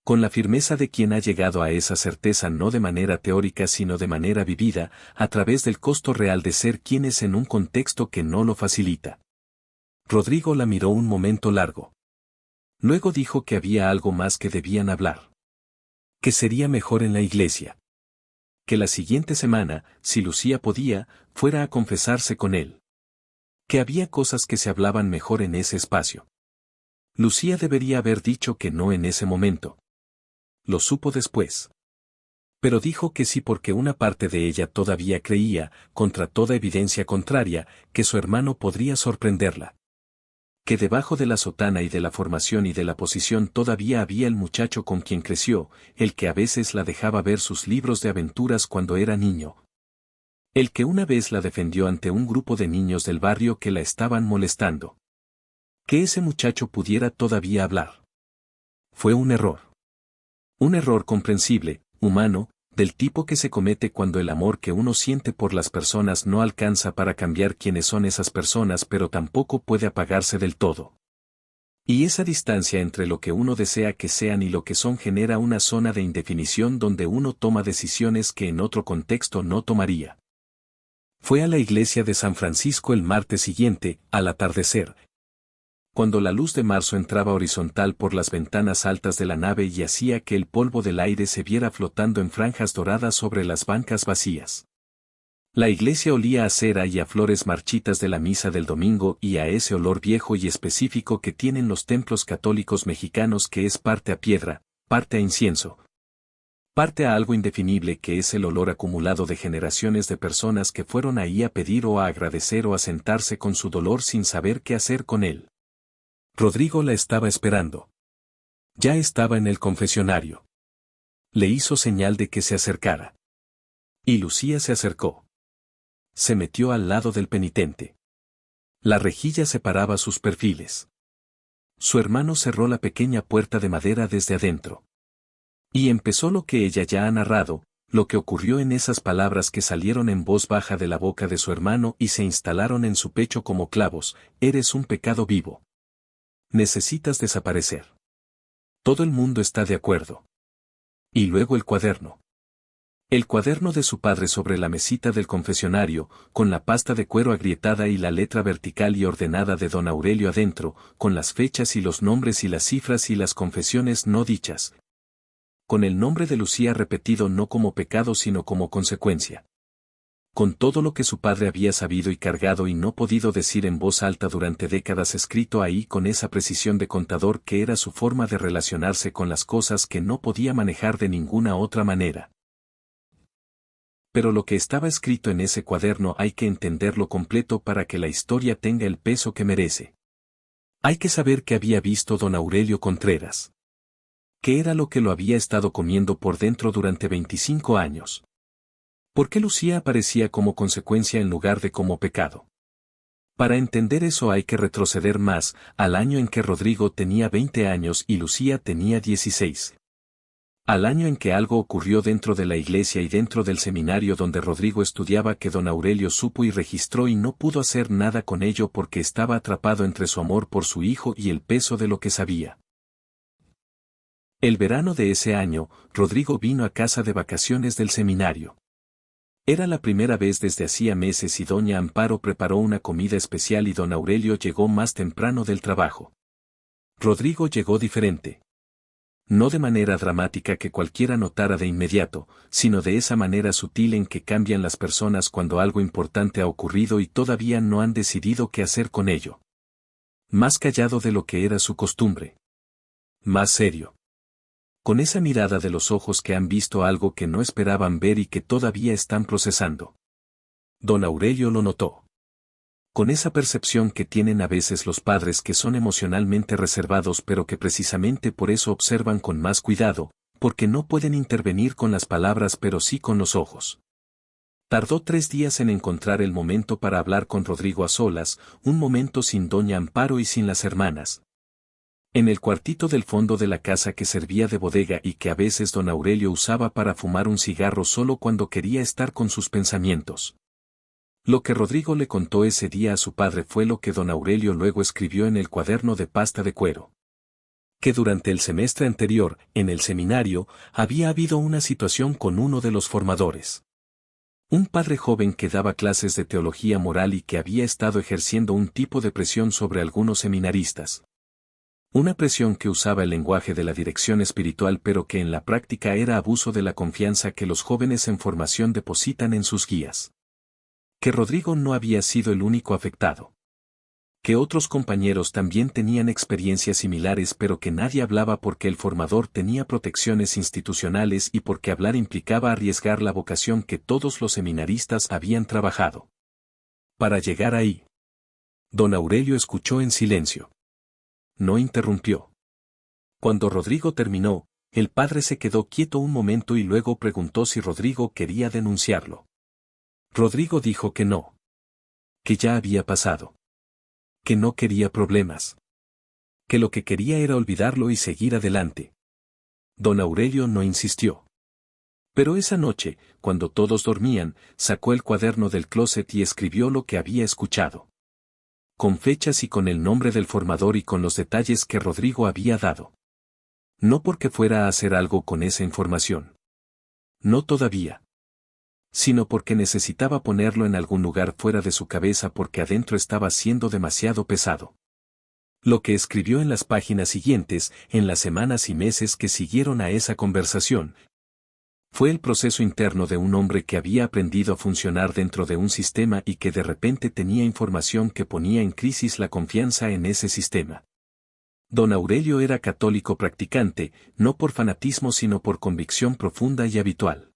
Con la firmeza de quien ha llegado a esa certeza no de manera teórica sino de manera vivida, a través del costo real de ser quien es en un contexto que no lo facilita. Rodrigo la miró un momento largo. Luego dijo que había algo más que debían hablar. Que sería mejor en la iglesia. Que la siguiente semana, si Lucía podía, fuera a confesarse con él. Que había cosas que se hablaban mejor en ese espacio. Lucía debería haber dicho que no en ese momento. Lo supo después. Pero dijo que sí porque una parte de ella todavía creía, contra toda evidencia contraria, que su hermano podría sorprenderla. Que debajo de la sotana y de la formación y de la posición todavía había el muchacho con quien creció, el que a veces la dejaba ver sus libros de aventuras cuando era niño. El que una vez la defendió ante un grupo de niños del barrio que la estaban molestando. Que ese muchacho pudiera todavía hablar. Fue un error. Un error comprensible, humano, del tipo que se comete cuando el amor que uno siente por las personas no alcanza para cambiar quiénes son esas personas pero tampoco puede apagarse del todo. Y esa distancia entre lo que uno desea que sean y lo que son genera una zona de indefinición donde uno toma decisiones que en otro contexto no tomaría. Fue a la iglesia de San Francisco el martes siguiente, al atardecer. Cuando la luz de marzo entraba horizontal por las ventanas altas de la nave y hacía que el polvo del aire se viera flotando en franjas doradas sobre las bancas vacías. La iglesia olía a cera y a flores marchitas de la misa del domingo y a ese olor viejo y específico que tienen los templos católicos mexicanos que es parte a piedra, parte a incienso. Parte a algo indefinible que es el olor acumulado de generaciones de personas que fueron ahí a pedir o a agradecer o a sentarse con su dolor sin saber qué hacer con él. Rodrigo la estaba esperando. Ya estaba en el confesionario. Le hizo señal de que se acercara. Y Lucía se acercó. Se metió al lado del penitente. La rejilla separaba sus perfiles. Su hermano cerró la pequeña puerta de madera desde adentro. Y empezó lo que ella ya ha narrado, lo que ocurrió en esas palabras que salieron en voz baja de la boca de su hermano y se instalaron en su pecho como clavos: eres un pecado vivo. Necesitas desaparecer. Todo el mundo está de acuerdo. Y luego el cuaderno. El cuaderno de su padre sobre la mesita del confesionario, con la pasta de cuero agrietada y la letra vertical y ordenada de don Aurelio adentro, con las fechas y los nombres y las cifras y las confesiones no dichas. Con el nombre de Lucía repetido no como pecado sino como consecuencia. Con todo lo que su padre había sabido y cargado y no podido decir en voz alta durante décadas escrito ahí con esa precisión de contador que era su forma de relacionarse con las cosas que no podía manejar de ninguna otra manera. Pero lo que estaba escrito en ese cuaderno hay que entenderlo completo para que la historia tenga el peso que merece. Hay que saber qué había visto don Aurelio Contreras. ¿Qué era lo que lo había estado comiendo por dentro durante 25 años? ¿Por qué Lucía aparecía como consecuencia en lugar de como pecado? Para entender eso hay que retroceder más, al año en que Rodrigo tenía 20 años y Lucía tenía 16. Al año en que algo ocurrió dentro de la iglesia y dentro del seminario donde Rodrigo estudiaba que don Aurelio supo y registró y no pudo hacer nada con ello porque estaba atrapado entre su amor por su hijo y el peso de lo que sabía. El verano de ese año, Rodrigo vino a casa de vacaciones del seminario. Era la primera vez desde hacía meses y doña Amparo preparó una comida especial y don Aurelio llegó más temprano del trabajo. Rodrigo llegó diferente. No de manera dramática que cualquiera notara de inmediato, sino de esa manera sutil en que cambian las personas cuando algo importante ha ocurrido y todavía no han decidido qué hacer con ello. Más callado de lo que era su costumbre. Más serio. Con esa mirada de los ojos que han visto algo que no esperaban ver y que todavía están procesando. Don Aurelio lo notó. Con esa percepción que tienen a veces los padres que son emocionalmente reservados pero que precisamente por eso observan con más cuidado, porque no pueden intervenir con las palabras pero sí con los ojos. Tardó 3 días en encontrar el momento para hablar con Rodrigo a solas, un momento sin doña Amparo y sin las hermanas. En el cuartito del fondo de la casa que servía de bodega y que a veces don Aurelio usaba para fumar un cigarro solo cuando quería estar con sus pensamientos. Lo que Rodrigo le contó ese día a su padre fue lo que don Aurelio luego escribió en el cuaderno de pasta de cuero. Que durante el semestre anterior, en el seminario, había habido una situación con uno de los formadores. Un padre joven que daba clases de teología moral y que había estado ejerciendo un tipo de presión sobre algunos seminaristas. Una presión que usaba el lenguaje de la dirección espiritual pero que en la práctica era abuso de la confianza que los jóvenes en formación depositan en sus guías. Que Rodrigo no había sido el único afectado. Que otros compañeros también tenían experiencias similares pero que nadie hablaba porque el formador tenía protecciones institucionales y porque hablar implicaba arriesgar la vocación que todos los seminaristas habían trabajado. Para llegar ahí. Don Aurelio escuchó en silencio. No interrumpió. Cuando Rodrigo terminó, el padre se quedó quieto un momento y luego preguntó si Rodrigo quería denunciarlo. Rodrigo dijo que no. Que ya había pasado. Que no quería problemas. Que lo que quería era olvidarlo y seguir adelante. Don Aurelio no insistió. Pero esa noche, cuando todos dormían, sacó el cuaderno del closet y escribió lo que había escuchado. Con fechas y con el nombre del formador y con los detalles que Rodrigo había dado. No porque fuera a hacer algo con esa información. No todavía. Sino porque necesitaba ponerlo en algún lugar fuera de su cabeza porque adentro estaba siendo demasiado pesado. Lo que escribió en las páginas siguientes, en las semanas y meses que siguieron a esa conversación, fue el proceso interno de un hombre que había aprendido a funcionar dentro de un sistema y que de repente tenía información que ponía en crisis la confianza en ese sistema. Don Aurelio era católico practicante, no por fanatismo sino por convicción profunda y habitual.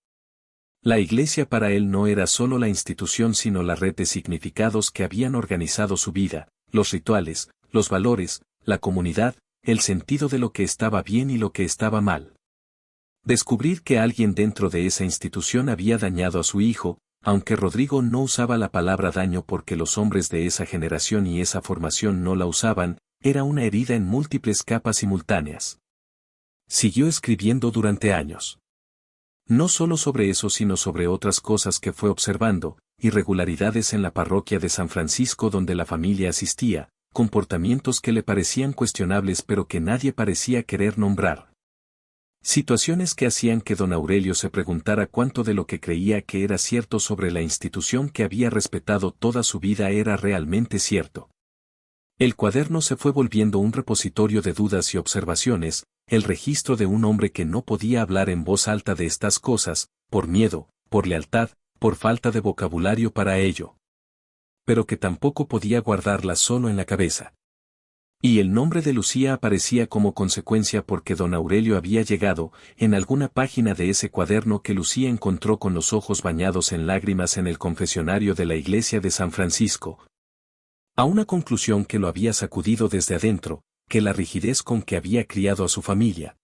La Iglesia para él no era solo la institución sino la red de significados que habían organizado su vida, los rituales, los valores, la comunidad, el sentido de lo que estaba bien y lo que estaba mal. Descubrir que alguien dentro de esa institución había dañado a su hijo, aunque Rodrigo no usaba la palabra daño porque los hombres de esa generación y esa formación no la usaban, era una herida en múltiples capas simultáneas. Siguió escribiendo durante años. No solo sobre eso sino sobre otras cosas que fue observando, irregularidades en la parroquia de San Francisco donde la familia asistía, comportamientos que le parecían cuestionables pero que nadie parecía querer nombrar. Situaciones que hacían que don Aurelio se preguntara cuánto de lo que creía que era cierto sobre la institución que había respetado toda su vida era realmente cierto. El cuaderno se fue volviendo un repositorio de dudas y observaciones, el registro de un hombre que no podía hablar en voz alta de estas cosas, por miedo, por lealtad, por falta de vocabulario para ello. Pero que tampoco podía guardarlas solo en la cabeza. Y el nombre de Lucía aparecía como consecuencia porque don Aurelio había llegado, en alguna página de ese cuaderno que Lucía encontró con los ojos bañados en lágrimas en el confesionario de la iglesia de San Francisco, a una conclusión que lo había sacudido desde adentro, que la rigidez con que había criado a su familia,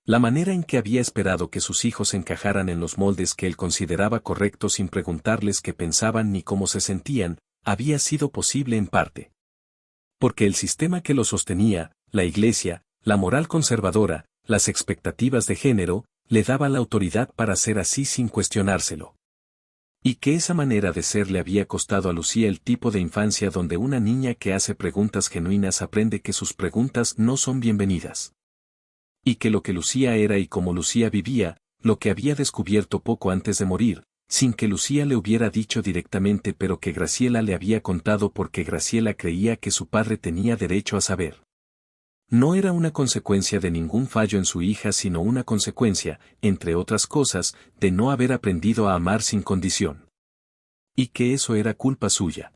la manera en que había esperado que sus hijos encajaran en los moldes que él consideraba correctos sin preguntarles qué pensaban ni cómo se sentían, había sido posible en parte. Porque el sistema que lo sostenía, la iglesia, la moral conservadora, las expectativas de género, le daba la autoridad para ser así sin cuestionárselo. Y que esa manera de ser le había costado a Lucía el tipo de infancia donde una niña que hace preguntas genuinas aprende que sus preguntas no son bienvenidas. Y que lo que Lucía era y cómo Lucía vivía, lo que había descubierto poco antes de morir, sin que Lucía le hubiera dicho directamente pero que Graciela le había contado porque Graciela creía que su padre tenía derecho a saber. No era una consecuencia de ningún fallo en su hija sino una consecuencia, entre otras cosas, de no haber aprendido a amar sin condición. Y que eso era culpa suya.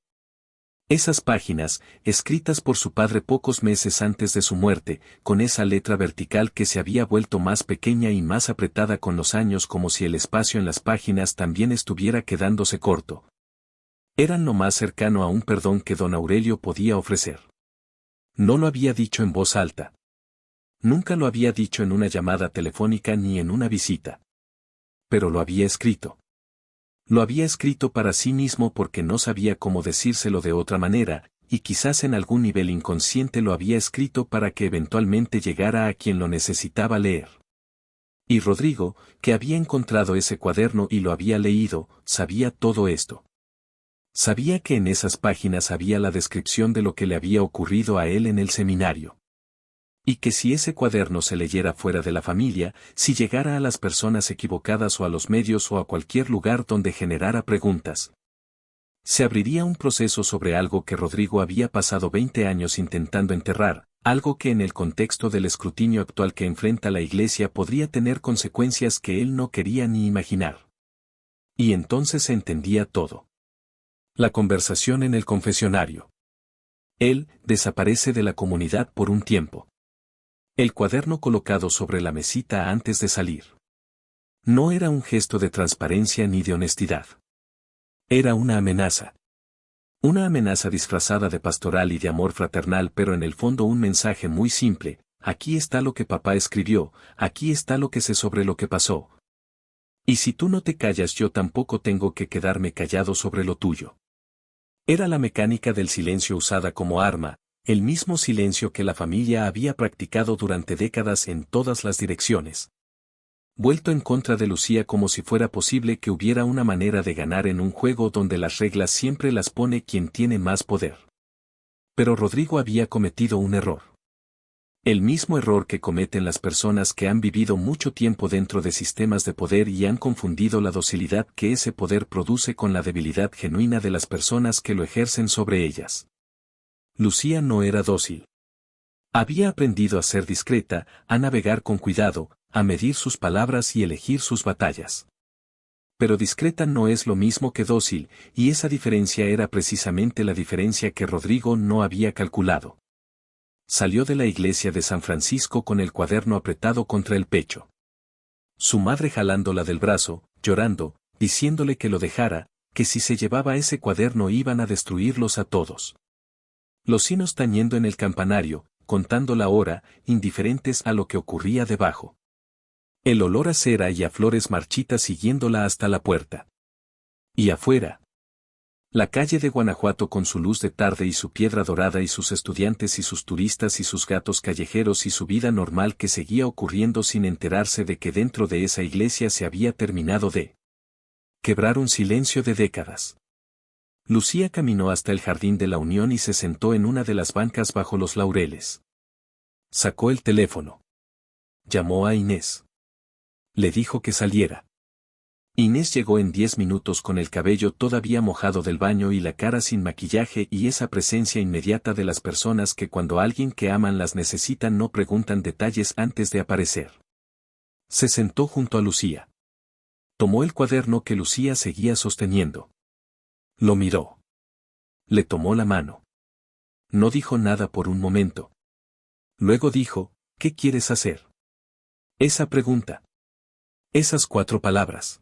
Esas páginas, escritas por su padre pocos meses antes de su muerte, con esa letra vertical que se había vuelto más pequeña y más apretada con los años como si el espacio en las páginas también estuviera quedándose corto. Eran lo más cercano a un perdón que don Aurelio podía ofrecer. No lo había dicho en voz alta. Nunca lo había dicho en una llamada telefónica ni en una visita. Pero lo había escrito. Lo había escrito para sí mismo porque no sabía cómo decírselo de otra manera, y quizás en algún nivel inconsciente lo había escrito para que eventualmente llegara a quien lo necesitaba leer. Y Rodrigo, que había encontrado ese cuaderno y lo había leído, sabía todo esto. Sabía que en esas páginas había la descripción de lo que le había ocurrido a él en el seminario. Y que si ese cuaderno se leyera fuera de la familia, si llegara a las personas equivocadas o a los medios o a cualquier lugar donde generara preguntas, se abriría un proceso sobre algo que Rodrigo había pasado 20 años intentando enterrar, algo que en el contexto del escrutinio actual que enfrenta la Iglesia podría tener consecuencias que él no quería ni imaginar. Y entonces se entendía todo. La conversación en el confesionario. Él desaparece de la comunidad por un tiempo. El cuaderno colocado sobre la mesita antes de salir. No era un gesto de transparencia ni de honestidad. Era una amenaza. Una amenaza disfrazada de pastoral y de amor fraternal, pero en el fondo un mensaje muy simple: aquí está lo que papá escribió, aquí está lo que sé sobre lo que pasó. Y si tú no te callas, yo tampoco tengo que quedarme callado sobre lo tuyo. Era la mecánica del silencio usada como arma, el mismo silencio que la familia había practicado durante décadas en todas las direcciones. Vuelto en contra de Lucía como si fuera posible que hubiera una manera de ganar en un juego donde las reglas siempre las pone quien tiene más poder. Pero Rodrigo había cometido un error. El mismo error que cometen las personas que han vivido mucho tiempo dentro de sistemas de poder y han confundido la docilidad que ese poder produce con la debilidad genuina de las personas que lo ejercen sobre ellas. Lucía no era dócil. Había aprendido a ser discreta, a navegar con cuidado, a medir sus palabras y elegir sus batallas. Pero discreta no es lo mismo que dócil, y esa diferencia era precisamente la diferencia que Rodrigo no había calculado. Salió de la iglesia de San Francisco con el cuaderno apretado contra el pecho. Su madre jalándola del brazo, llorando, diciéndole que lo dejara, que si se llevaba ese cuaderno iban a destruirlos a todos. Los sinos tañendo en el campanario, contando la hora, indiferentes a lo que ocurría debajo. El olor a cera y a flores marchitas siguiéndola hasta la puerta. Y afuera. La calle de Guanajuato con su luz de tarde y su piedra dorada y sus estudiantes y sus turistas y sus gatos callejeros y su vida normal que seguía ocurriendo sin enterarse de que dentro de esa iglesia se había terminado de quebrar un silencio de décadas. Lucía caminó hasta el jardín de la Unión y se sentó en una de las bancas bajo los laureles. Sacó el teléfono. Llamó a Inés. Le dijo que saliera. Inés llegó en 10 minutos con el cabello todavía mojado del baño y la cara sin maquillaje y esa presencia inmediata de las personas que cuando alguien que aman las necesitan no preguntan detalles antes de aparecer. Se sentó junto a Lucía. Tomó el cuaderno que Lucía seguía sosteniendo. Lo miró. Le tomó la mano. No dijo nada por un momento. Luego dijo: ¿qué quieres hacer? Esa pregunta. Esas 4 palabras.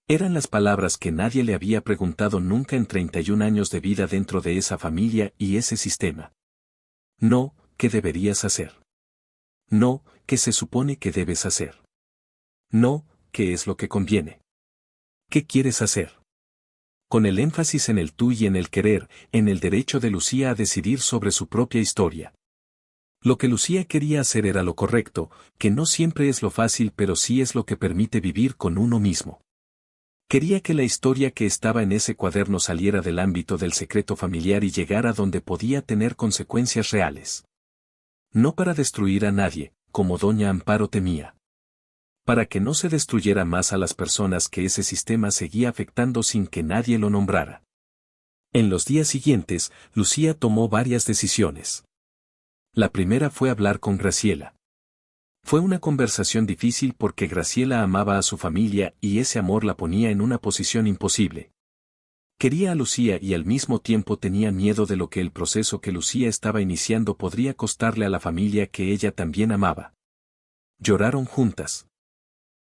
Eran las palabras que nadie le había preguntado nunca en 31 años de vida dentro de esa familia y ese sistema. No, ¿qué deberías hacer? No, ¿qué se supone que debes hacer? No, ¿qué es lo que conviene? ¿Qué quieres hacer? Con el énfasis en el tú y en el querer, en el derecho de Lucía a decidir sobre su propia historia. Lo que Lucía quería hacer era lo correcto, que no siempre es lo fácil pero sí es lo que permite vivir con uno mismo. Quería que la historia que estaba en ese cuaderno saliera del ámbito del secreto familiar y llegara donde podía tener consecuencias reales. No para destruir a nadie, como doña Amparo temía. Para que no se destruyera más a las personas que ese sistema seguía afectando sin que nadie lo nombrara. En los días siguientes, Lucía tomó varias decisiones. La primera fue hablar con Graciela. Fue una conversación difícil porque Graciela amaba a su familia y ese amor la ponía en una posición imposible. Quería a Lucía y al mismo tiempo tenía miedo de lo que el proceso que Lucía estaba iniciando podría costarle a la familia que ella también amaba. Lloraron juntas.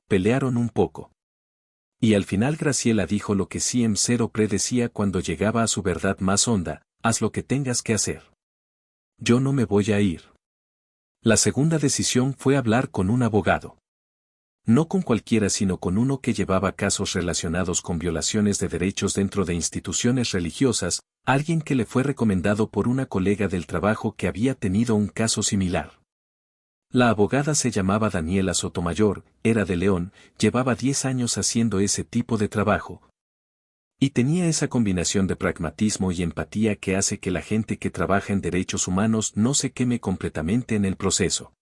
Pelearon un poco. Y al final Graciela dijo lo que siempre predecía cuando llegaba a su verdad más honda: haz lo que tengas que hacer. Yo no me voy a ir. La segunda decisión fue hablar con un abogado. No con cualquiera, sino con uno que llevaba casos relacionados con violaciones de derechos dentro de instituciones religiosas, alguien que le fue recomendado por una colega del trabajo que había tenido un caso similar. La abogada se llamaba Daniela Sotomayor, era de León, llevaba 10 años haciendo ese tipo de trabajo. Y tenía esa combinación de pragmatismo y empatía que hace que la gente que trabaja en derechos humanos no se queme completamente en el proceso.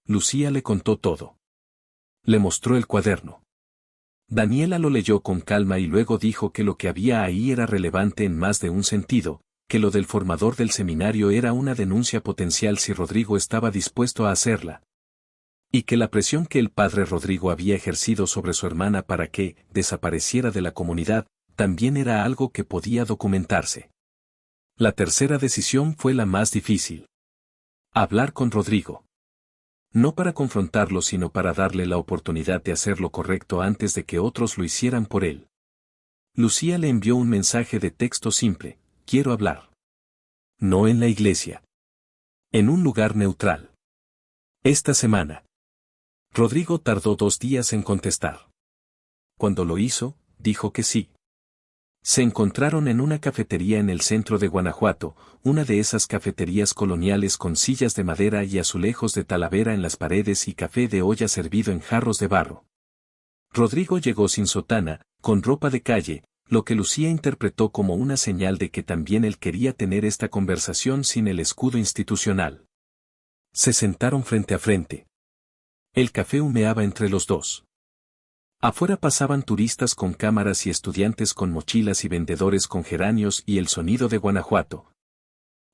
Lucía le contó todo. Le mostró el cuaderno. Daniela lo leyó con calma y luego dijo que lo que había ahí era relevante en más de un sentido, que lo del formador del seminario era una denuncia potencial si Rodrigo estaba dispuesto a hacerla. Y que la presión que el padre Rodrigo había ejercido sobre su hermana para que desapareciera de la comunidad, también era algo que podía documentarse. La tercera decisión fue la más difícil. Hablar con Rodrigo. No para confrontarlo, sino para darle la oportunidad de hacer lo correcto antes de que otros lo hicieran por él. Lucía le envió un mensaje de texto simple: quiero hablar. No en la iglesia. En un lugar neutral. Esta semana. Rodrigo tardó 2 días en contestar. Cuando lo hizo, dijo que sí. Se encontraron en una cafetería en el centro de Guanajuato, una de esas cafeterías coloniales con sillas de madera y azulejos de talavera en las paredes y café de olla servido en jarros de barro. Rodrigo llegó sin sotana, con ropa de calle, lo que Lucía interpretó como una señal de que también él quería tener esta conversación sin el escudo institucional. Se sentaron frente a frente. El café humeaba entre los dos. Afuera pasaban turistas con cámaras y estudiantes con mochilas y vendedores con geranios y el sonido de Guanajuato.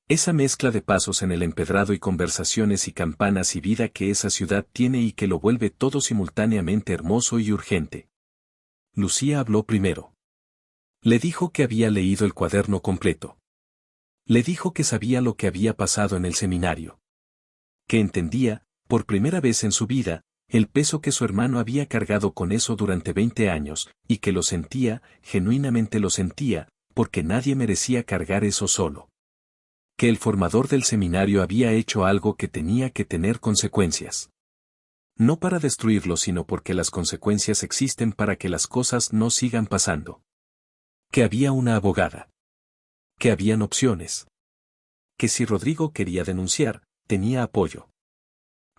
Esa mezcla de pasos en el empedrado y conversaciones y campanas y vida que esa ciudad tiene y que lo vuelve todo simultáneamente hermoso y urgente. Lucía habló primero. Le dijo que había leído el cuaderno completo. Le dijo que sabía lo que había pasado en el seminario. Que entendía, por primera vez en su vida, el peso que su hermano había cargado con eso durante 20 años, y que lo sentía, genuinamente lo sentía, porque nadie merecía cargar eso solo. Que el formador del seminario había hecho algo que tenía que tener consecuencias. No para destruirlo, sino porque las consecuencias existen para que las cosas no sigan pasando. Que había una abogada. Que habían opciones. Que si Rodrigo quería denunciar, tenía apoyo.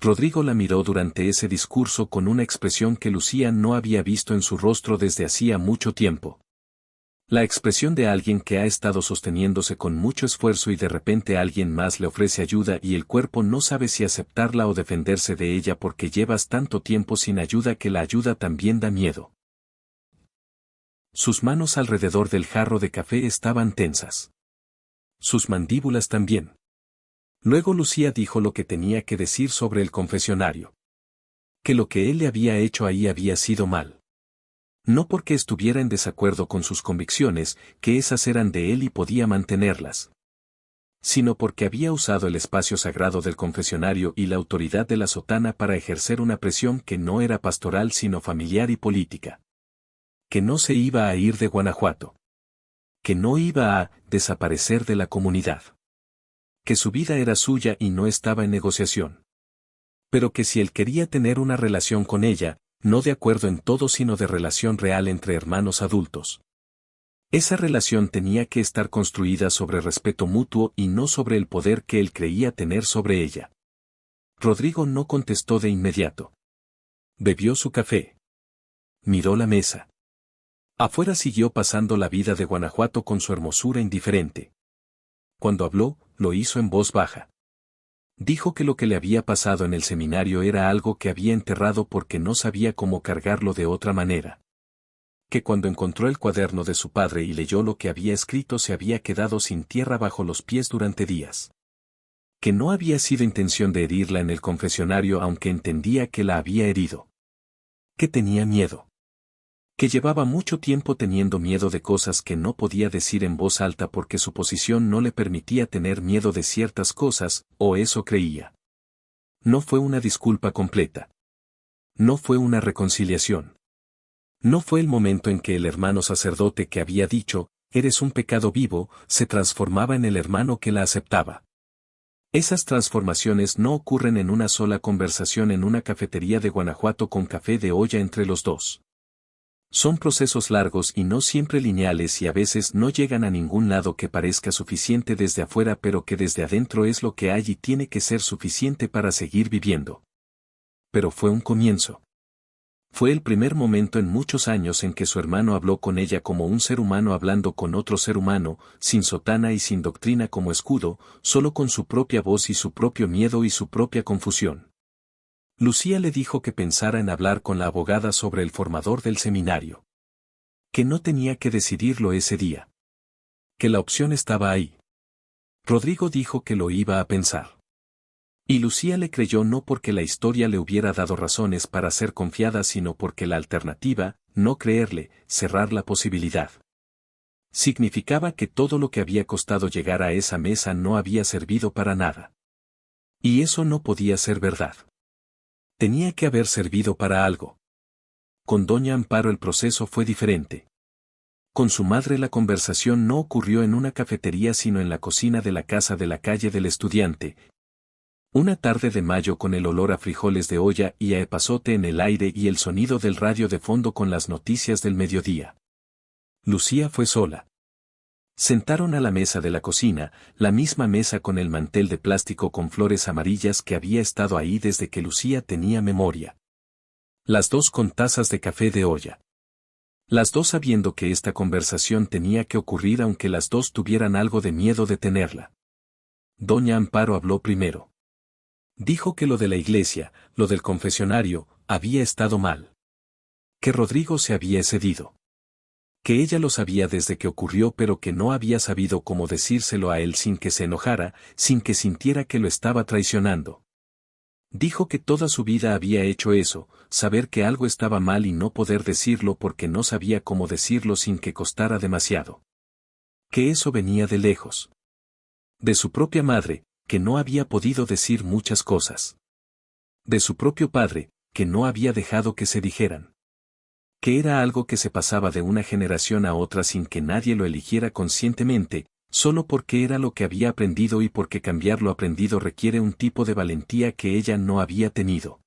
Rodrigo la miró durante ese discurso con una expresión que Lucía no había visto en su rostro desde hacía mucho tiempo. La expresión de alguien que ha estado sosteniéndose con mucho esfuerzo y de repente alguien más le ofrece ayuda y el cuerpo no sabe si aceptarla o defenderse de ella porque llevas tanto tiempo sin ayuda que la ayuda también da miedo. Sus manos alrededor del jarro de café estaban tensas. Sus mandíbulas también. Luego Lucía dijo lo que tenía que decir sobre el confesionario. Que lo que él le había hecho ahí había sido mal. No porque estuviera en desacuerdo con sus convicciones, que esas eran de él y podía mantenerlas. Sino porque había usado el espacio sagrado del confesionario y la autoridad de la sotana para ejercer una presión que no era pastoral sino familiar y política. Que no se iba a ir de Guanajuato. Que no iba a desaparecer de la comunidad. Que su vida era suya y no estaba en negociación. Pero que si él quería tener una relación con ella, no de acuerdo en todo sino de relación real entre hermanos adultos. Esa relación tenía que estar construida sobre respeto mutuo y no sobre el poder que él creía tener sobre ella. Rodrigo no contestó de inmediato. Bebió su café. Miró la mesa. Afuera siguió pasando la vida de Guanajuato con su hermosura indiferente. Cuando habló, lo hizo en voz baja. Dijo que lo que le había pasado en el seminario era algo que había enterrado porque no sabía cómo cargarlo de otra manera. Que cuando encontró el cuaderno de su padre y leyó lo que había escrito se había quedado sin tierra bajo los pies durante días. Que no había sido intención de herirla en el confesionario aunque entendía que la había herido. Que tenía miedo. Que llevaba mucho tiempo teniendo miedo de cosas que no podía decir en voz alta porque su posición no le permitía tener miedo de ciertas cosas, o eso creía. No fue una disculpa completa. No fue una reconciliación. No fue el momento en que el hermano sacerdote que había dicho, eres un pecado vivo, se transformaba en el hermano que la aceptaba. Esas transformaciones no ocurren en una sola conversación en una cafetería de Guanajuato con café de olla entre los dos. Son procesos largos y no siempre lineales y a veces no llegan a ningún lado que parezca suficiente desde afuera pero que desde adentro es lo que hay y tiene que ser suficiente para seguir viviendo. Pero fue un comienzo. Fue el primer momento en muchos años en que su hermano habló con ella como un ser humano hablando con otro ser humano, sin sotana y sin doctrina como escudo, solo con su propia voz y su propio miedo y su propia confusión. Lucía le dijo que pensara en hablar con la abogada sobre el formador del seminario. Que no tenía que decidirlo ese día. Que la opción estaba ahí. Rodrigo dijo que lo iba a pensar. Y Lucía le creyó no porque la historia le hubiera dado razones para ser confiada sino porque la alternativa, no creerle, cerrar la posibilidad. Significaba que todo lo que había costado llegar a esa mesa no había servido para nada. Y eso no podía ser verdad. Tenía que haber servido para algo. Con doña Amparo el proceso fue diferente. Con su madre la conversación no ocurrió en una cafetería sino en la cocina de la casa de la calle del Estudiante. Una tarde de mayo con el olor a frijoles de olla y a epazote en el aire y el sonido del radio de fondo con las noticias del mediodía. Lucía fue sola. Sentaron a la mesa de la cocina, la misma mesa con el mantel de plástico con flores amarillas que había estado ahí desde que Lucía tenía memoria. Las dos con tazas de café de olla. Las dos sabiendo que esta conversación tenía que ocurrir aunque las dos tuvieran algo de miedo de tenerla. Doña Amparo habló primero. Dijo que lo de la iglesia, lo del confesionario, había estado mal. Que Rodrigo se había excedido. Que ella lo sabía desde que ocurrió pero que no había sabido cómo decírselo a él sin que se enojara, sin que sintiera que lo estaba traicionando. Dijo que toda su vida había hecho eso, saber que algo estaba mal y no poder decirlo porque no sabía cómo decirlo sin que costara demasiado. Que eso venía de lejos. De su propia madre, que no había podido decir muchas cosas. De su propio padre, que no había dejado que se dijeran. Que era algo que se pasaba de una generación a otra sin que nadie lo eligiera conscientemente, solo porque era lo que había aprendido y porque cambiar lo aprendido requiere un tipo de valentía que ella no había tenido.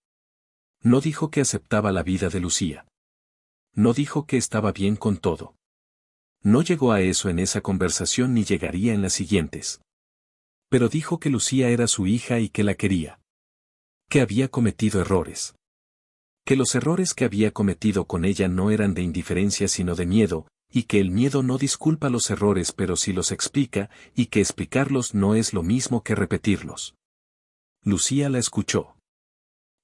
No dijo que aceptaba la vida de Lucía. No dijo que estaba bien con todo. No llegó a eso en esa conversación ni llegaría en las siguientes. Pero dijo que Lucía era su hija y que la quería. Que había cometido errores. Que los errores que había cometido con ella no eran de indiferencia sino de miedo, y que el miedo no disculpa los errores pero sí los explica, y que explicarlos no es lo mismo que repetirlos. Lucía la escuchó.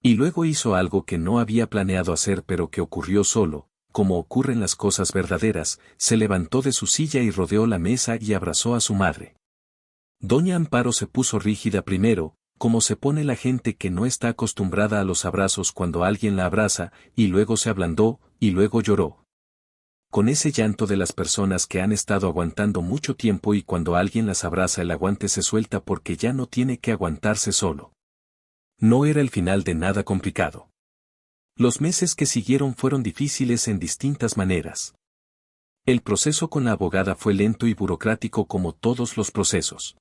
Y luego hizo algo que no había planeado hacer pero que ocurrió solo, como ocurren las cosas verdaderas, se levantó de su silla y rodeó la mesa y abrazó a su madre. Doña Amparo se puso rígida primero, como se pone la gente que no está acostumbrada a los abrazos cuando alguien la abraza, y luego se ablandó, y luego lloró. Con ese llanto de las personas que han estado aguantando mucho tiempo y cuando alguien las abraza el aguante se suelta porque ya no tiene que aguantarse solo. No era el final de nada complicado. Los meses que siguieron fueron difíciles en distintas maneras. El proceso con la abogada fue lento y burocrático como todos los procesos.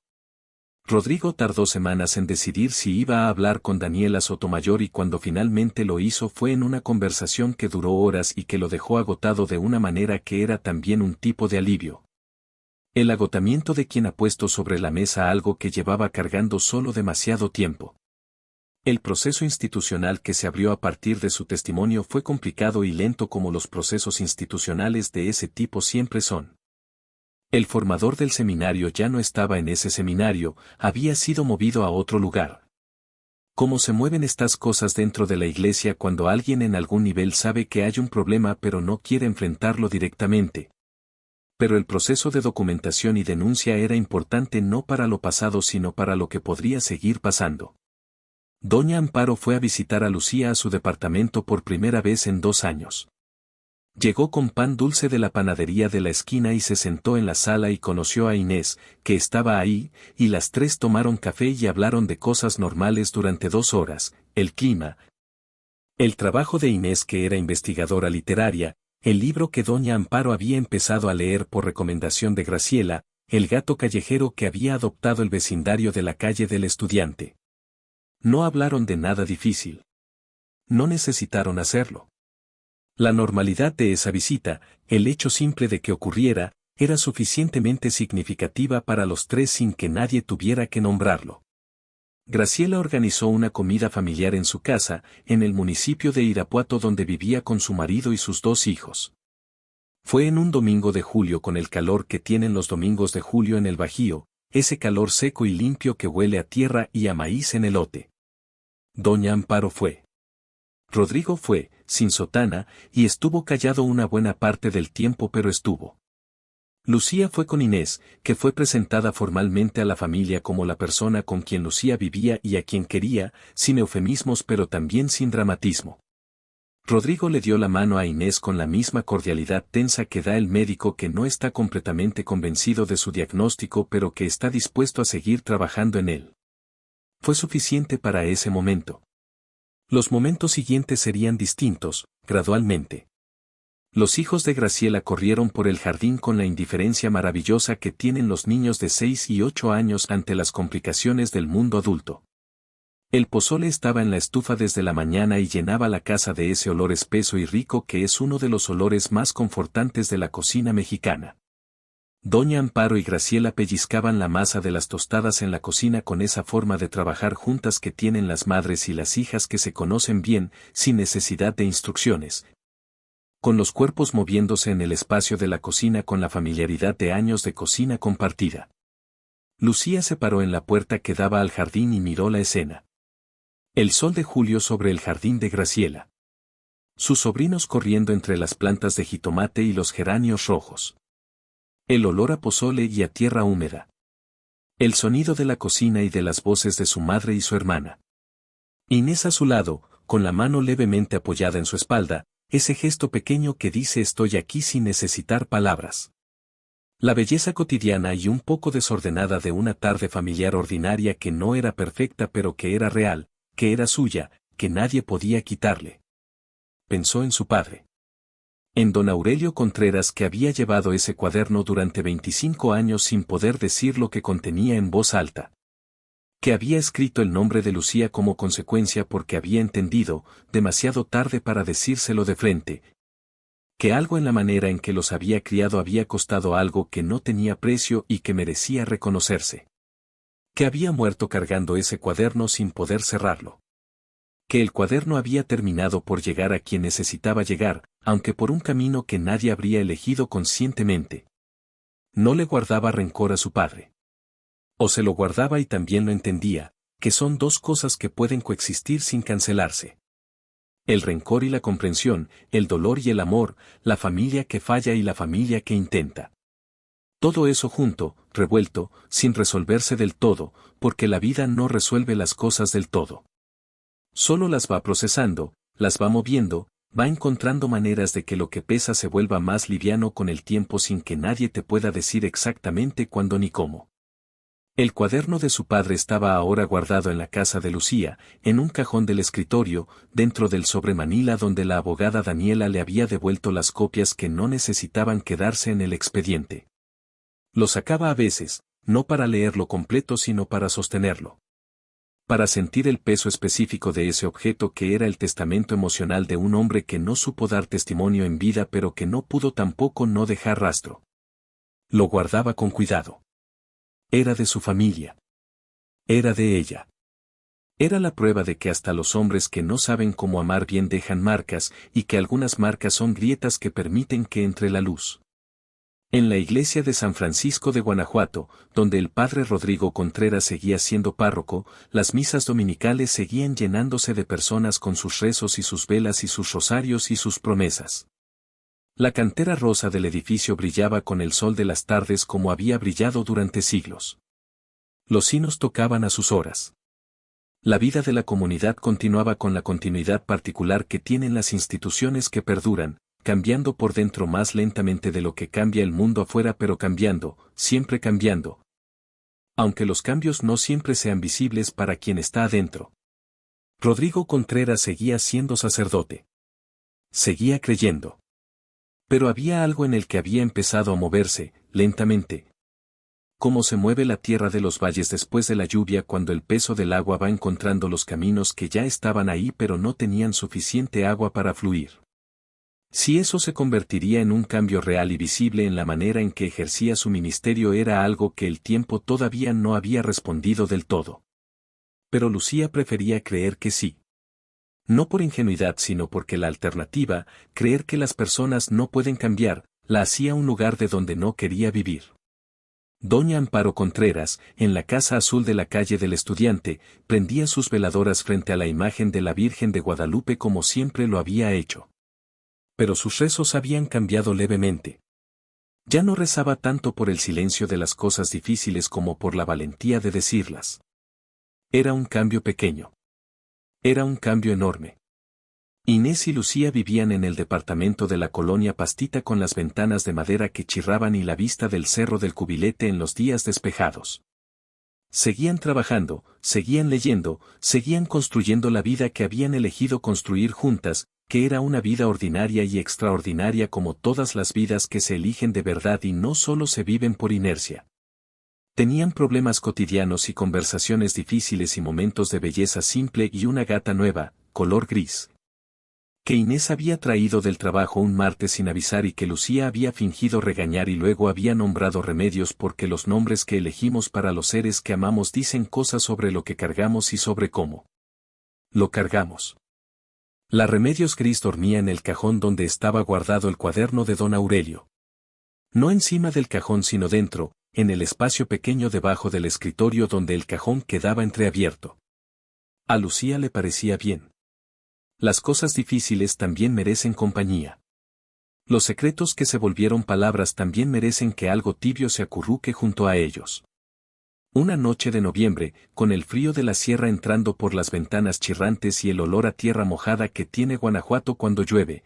Rodrigo tardó semanas en decidir si iba a hablar con Daniela Sotomayor y cuando finalmente lo hizo fue en una conversación que duró horas y que lo dejó agotado de una manera que era también un tipo de alivio. El agotamiento de quien ha puesto sobre la mesa algo que llevaba cargando solo demasiado tiempo. El proceso institucional que se abrió a partir de su testimonio fue complicado y lento como los procesos institucionales de ese tipo siempre son. El formador del seminario ya no estaba en ese seminario, había sido movido a otro lugar. ¿Cómo se mueven estas cosas dentro de la iglesia cuando alguien en algún nivel sabe que hay un problema pero no quiere enfrentarlo directamente? Pero el proceso de documentación y denuncia era importante no para lo pasado sino para lo que podría seguir pasando. Doña Amparo fue a visitar a Lucía a su departamento por primera vez en 2 años. Llegó con pan dulce de la panadería de la esquina y se sentó en la sala y conoció a Inés, que estaba ahí, y las tres tomaron café y hablaron de cosas normales durante 2 horas, el clima, el trabajo de Inés que era investigadora literaria, el libro que doña Amparo había empezado a leer por recomendación de Graciela, el gato callejero que había adoptado el vecindario de la calle del Estudiante. No hablaron de nada difícil. No necesitaron hacerlo. La normalidad de esa visita, el hecho simple de que ocurriera, era suficientemente significativa para los tres sin que nadie tuviera que nombrarlo. Graciela organizó una comida familiar en su casa, en el municipio de Irapuato donde vivía con su marido y sus 2 hijos. Fue en un domingo de julio con el calor que tienen los domingos de julio en el Bajío, ese calor seco y limpio que huele a tierra y a maíz en elote. Doña Amparo fue. Rodrigo fue, sin sotana, y estuvo callado una buena parte del tiempo pero estuvo. Lucía fue con Inés, que fue presentada formalmente a la familia como la persona con quien Lucía vivía y a quien quería, sin eufemismos pero también sin dramatismo. Rodrigo le dio la mano a Inés con la misma cordialidad tensa que da el médico que no está completamente convencido de su diagnóstico pero que está dispuesto a seguir trabajando en él. Fue suficiente para ese momento. Los momentos siguientes serían distintos, gradualmente. Los hijos de Graciela corrieron por el jardín con la indiferencia maravillosa que tienen los niños de 6 y 8 años ante las complicaciones del mundo adulto. El pozole estaba en la estufa desde la mañana y llenaba la casa de ese olor espeso y rico que es uno de los olores más confortantes de la cocina mexicana. Doña Amparo y Graciela pellizcaban la masa de las tostadas en la cocina con esa forma de trabajar juntas que tienen las madres y las hijas que se conocen bien, sin necesidad de instrucciones, con los cuerpos moviéndose en el espacio de la cocina con la familiaridad de años de cocina compartida. Lucía se paró en la puerta que daba al jardín y miró la escena. El sol de julio sobre el jardín de Graciela. Sus sobrinos corriendo entre las plantas de jitomate y los geranios rojos. El olor a pozole y a tierra húmeda. El sonido de la cocina y de las voces de su madre y su hermana. Inés a su lado, con la mano levemente apoyada en su espalda, ese gesto pequeño que dice estoy aquí sin necesitar palabras. La belleza cotidiana y un poco desordenada de una tarde familiar ordinaria que no era perfecta pero que era real, que era suya, que nadie podía quitarle. Pensó en su padre. En don Aurelio Contreras que había llevado ese cuaderno durante 25 años sin poder decir lo que contenía en voz alta. Que había escrito el nombre de Lucía como consecuencia porque había entendido, demasiado tarde para decírselo de frente, que algo en la manera en que los había criado había costado algo que no tenía precio y que merecía reconocerse. Que había muerto cargando ese cuaderno sin poder cerrarlo. Que el cuaderno había terminado por llegar a quien necesitaba llegar, aunque por un camino que nadie habría elegido conscientemente. No le guardaba rencor a su padre. O se lo guardaba y también lo entendía, que son dos cosas que pueden coexistir sin cancelarse. El rencor y la comprensión, el dolor y el amor, la familia que falla y la familia que intenta. Todo eso junto, revuelto, sin resolverse del todo, porque la vida no resuelve las cosas del todo. Solo las va procesando, las va moviendo, va encontrando maneras de que lo que pesa se vuelva más liviano con el tiempo sin que nadie te pueda decir exactamente cuándo ni cómo. El cuaderno de su padre estaba ahora guardado en la casa de Lucía, en un cajón del escritorio, dentro del sobremanila donde la abogada Daniela le había devuelto las copias que no necesitaban quedarse en el expediente. Lo sacaba a veces, no para leerlo completo sino para sostenerlo. Para sentir el peso específico de ese objeto que era el testamento emocional de un hombre que no supo dar testimonio en vida pero que no pudo tampoco no dejar rastro. Lo guardaba con cuidado. Era de su familia. Era de ella. Era la prueba de que hasta los hombres que no saben cómo amar bien dejan marcas y que algunas marcas son grietas que permiten que entre la luz. En la iglesia de San Francisco de Guanajuato, donde el padre Rodrigo Contreras seguía siendo párroco, las misas dominicales seguían llenándose de personas con sus rezos y sus velas y sus rosarios y sus promesas. La cantera rosa del edificio brillaba con el sol de las tardes como había brillado durante siglos. Los sinos tocaban a sus horas. La vida de la comunidad continuaba con la continuidad particular que tienen las instituciones que perduran, cambiando por dentro más lentamente de lo que cambia el mundo afuera, pero cambiando, siempre cambiando. Aunque los cambios no siempre sean visibles para quien está adentro. Rodrigo Contreras seguía siendo sacerdote. Seguía creyendo. Pero había algo en el que había empezado a moverse, lentamente. Cómo se mueve la tierra de los valles después de la lluvia cuando el peso del agua va encontrando los caminos que ya estaban ahí pero no tenían suficiente agua para fluir. Si eso se convertiría en un cambio real y visible en la manera en que ejercía su ministerio era algo que el tiempo todavía no había respondido del todo. Pero Lucía prefería creer que sí. No por ingenuidad sino porque la alternativa, creer que las personas no pueden cambiar, la hacía un lugar de donde no quería vivir. Doña Amparo Contreras, en la Casa Azul de la calle del Estudiante, prendía sus veladoras frente a la imagen de la Virgen de Guadalupe como siempre lo había hecho. Pero sus rezos habían cambiado levemente. Ya no rezaba tanto por el silencio de las cosas difíciles como por la valentía de decirlas. Era un cambio pequeño. Era un cambio enorme. Inés y Lucía vivían en el departamento de la colonia Pastita con las ventanas de madera que chirraban y la vista del Cerro del Cubilete en los días despejados. Seguían trabajando, seguían leyendo, seguían construyendo la vida que habían elegido construir juntas, que era una vida ordinaria y extraordinaria como todas las vidas que se eligen de verdad y no solo se viven por inercia. Tenían problemas cotidianos y conversaciones difíciles y momentos de belleza simple y una gata nueva, color gris, que Inés había traído del trabajo un martes sin avisar y que Lucía había fingido regañar y luego había nombrado Remedios porque los nombres que elegimos para los seres que amamos dicen cosas sobre lo que cargamos y sobre cómo lo cargamos. La Remedios gris dormía en el cajón donde estaba guardado el cuaderno de don Aurelio. No encima del cajón sino dentro, en el espacio pequeño debajo del escritorio donde el cajón quedaba entreabierto. A Lucía le parecía bien. Las cosas difíciles también merecen compañía. Los secretos que se volvieron palabras también merecen que algo tibio se acurruque junto a ellos. Una noche de noviembre, con el frío de la sierra entrando por las ventanas chirrantes y el olor a tierra mojada que tiene Guanajuato cuando llueve,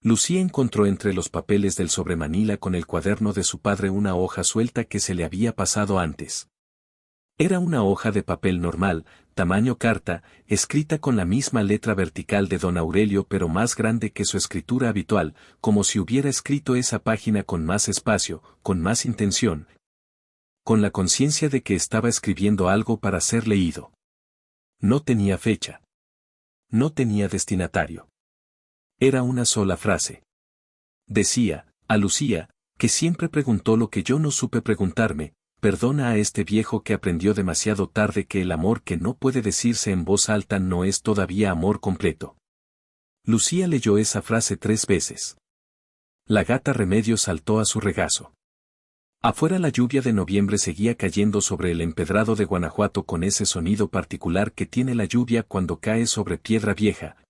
Lucía encontró entre los papeles del sobremanila con el cuaderno de su padre una hoja suelta que se le había pasado antes. Era una hoja de papel normal, tamaño carta, escrita con la misma letra vertical de don Aurelio pero más grande que su escritura habitual, como si hubiera escrito esa página con más espacio, con más intención, con la conciencia de que estaba escribiendo algo para ser leído. No tenía fecha. No tenía destinatario. Era una sola frase. Decía, a Lucía, que siempre preguntó lo que yo no supe preguntarme. Perdona a este viejo que aprendió demasiado tarde que el amor que no puede decirse en voz alta no es todavía amor completo. Lucía leyó esa frase 3 veces. La gata Remedios saltó a su regazo. Afuera la lluvia de noviembre seguía cayendo sobre el empedrado de Guanajuato con ese sonido particular que tiene la lluvia cuando cae sobre piedra vieja.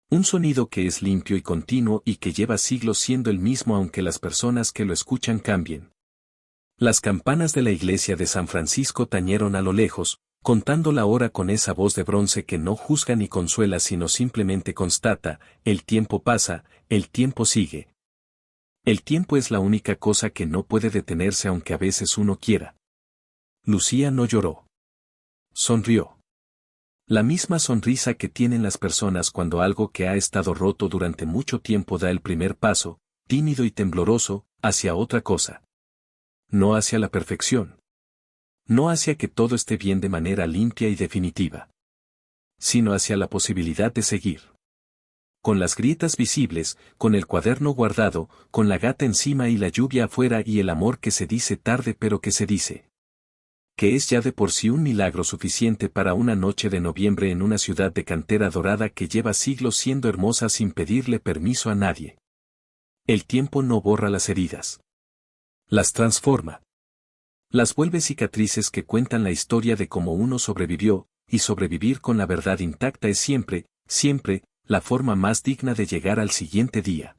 Un sonido que es limpio y continuo y que lleva siglos siendo el mismo aunque las personas que lo escuchan cambien. Las campanas de la iglesia de San Francisco tañeron a lo lejos, contando la hora con esa voz de bronce que no juzga ni consuela sino simplemente constata, el tiempo pasa, el tiempo sigue. El tiempo es la única cosa que no puede detenerse aunque a veces uno quiera. Lucía no lloró. Sonrió. La misma sonrisa que tienen las personas cuando algo que ha estado roto durante mucho tiempo da el primer paso, tímido y tembloroso, hacia otra cosa. No hacia la perfección. No hacia que todo esté bien de manera limpia y definitiva. Sino hacia la posibilidad de seguir. Con las grietas visibles, con el cuaderno guardado, con la gata encima y la lluvia afuera y el amor que se dice tarde pero que se dice. Que es ya de por sí un milagro suficiente para una noche de noviembre en una ciudad de cantera dorada que lleva siglos siendo hermosa sin pedirle permiso a nadie. El tiempo no borra las heridas. Las transforma. Las vuelve cicatrices que cuentan la historia de cómo uno sobrevivió, y sobrevivir con la verdad intacta es siempre, siempre, la forma más digna de llegar al siguiente día.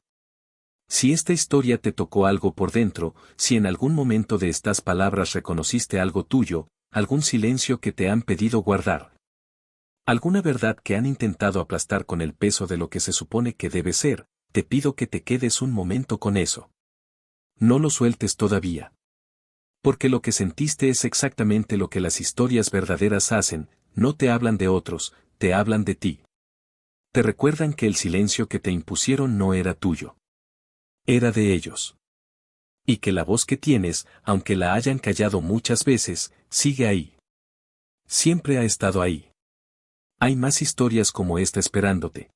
Si esta historia te tocó algo por dentro, si en algún momento de estas palabras reconociste algo tuyo, algún silencio que te han pedido guardar, alguna verdad que han intentado aplastar con el peso de lo que se supone que debe ser, te pido que te quedes un momento con eso. No lo sueltes todavía. Porque lo que sentiste es exactamente lo que las historias verdaderas hacen, no te hablan de otros, te hablan de ti. Te recuerdan que el silencio que te impusieron no era tuyo. Era de ellos. Y que la voz que tienes, aunque la hayan callado muchas veces, sigue ahí. Siempre ha estado ahí. Hay más historias como esta esperándote.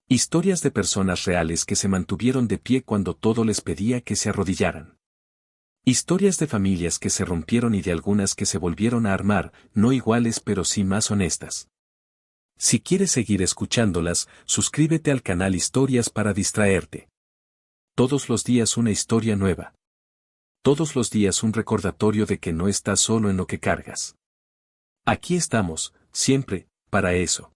Historias de personas reales que se mantuvieron de pie cuando todo les pedía que se arrodillaran. Historias de familias que se rompieron y de algunas que se volvieron a armar, no iguales pero sí más honestas. Si quieres seguir escuchándolas, suscríbete al canal Historias para distraerte. Todos los días una historia nueva. Todos los días un recordatorio de que no estás solo en lo que cargas. Aquí estamos, siempre, para eso.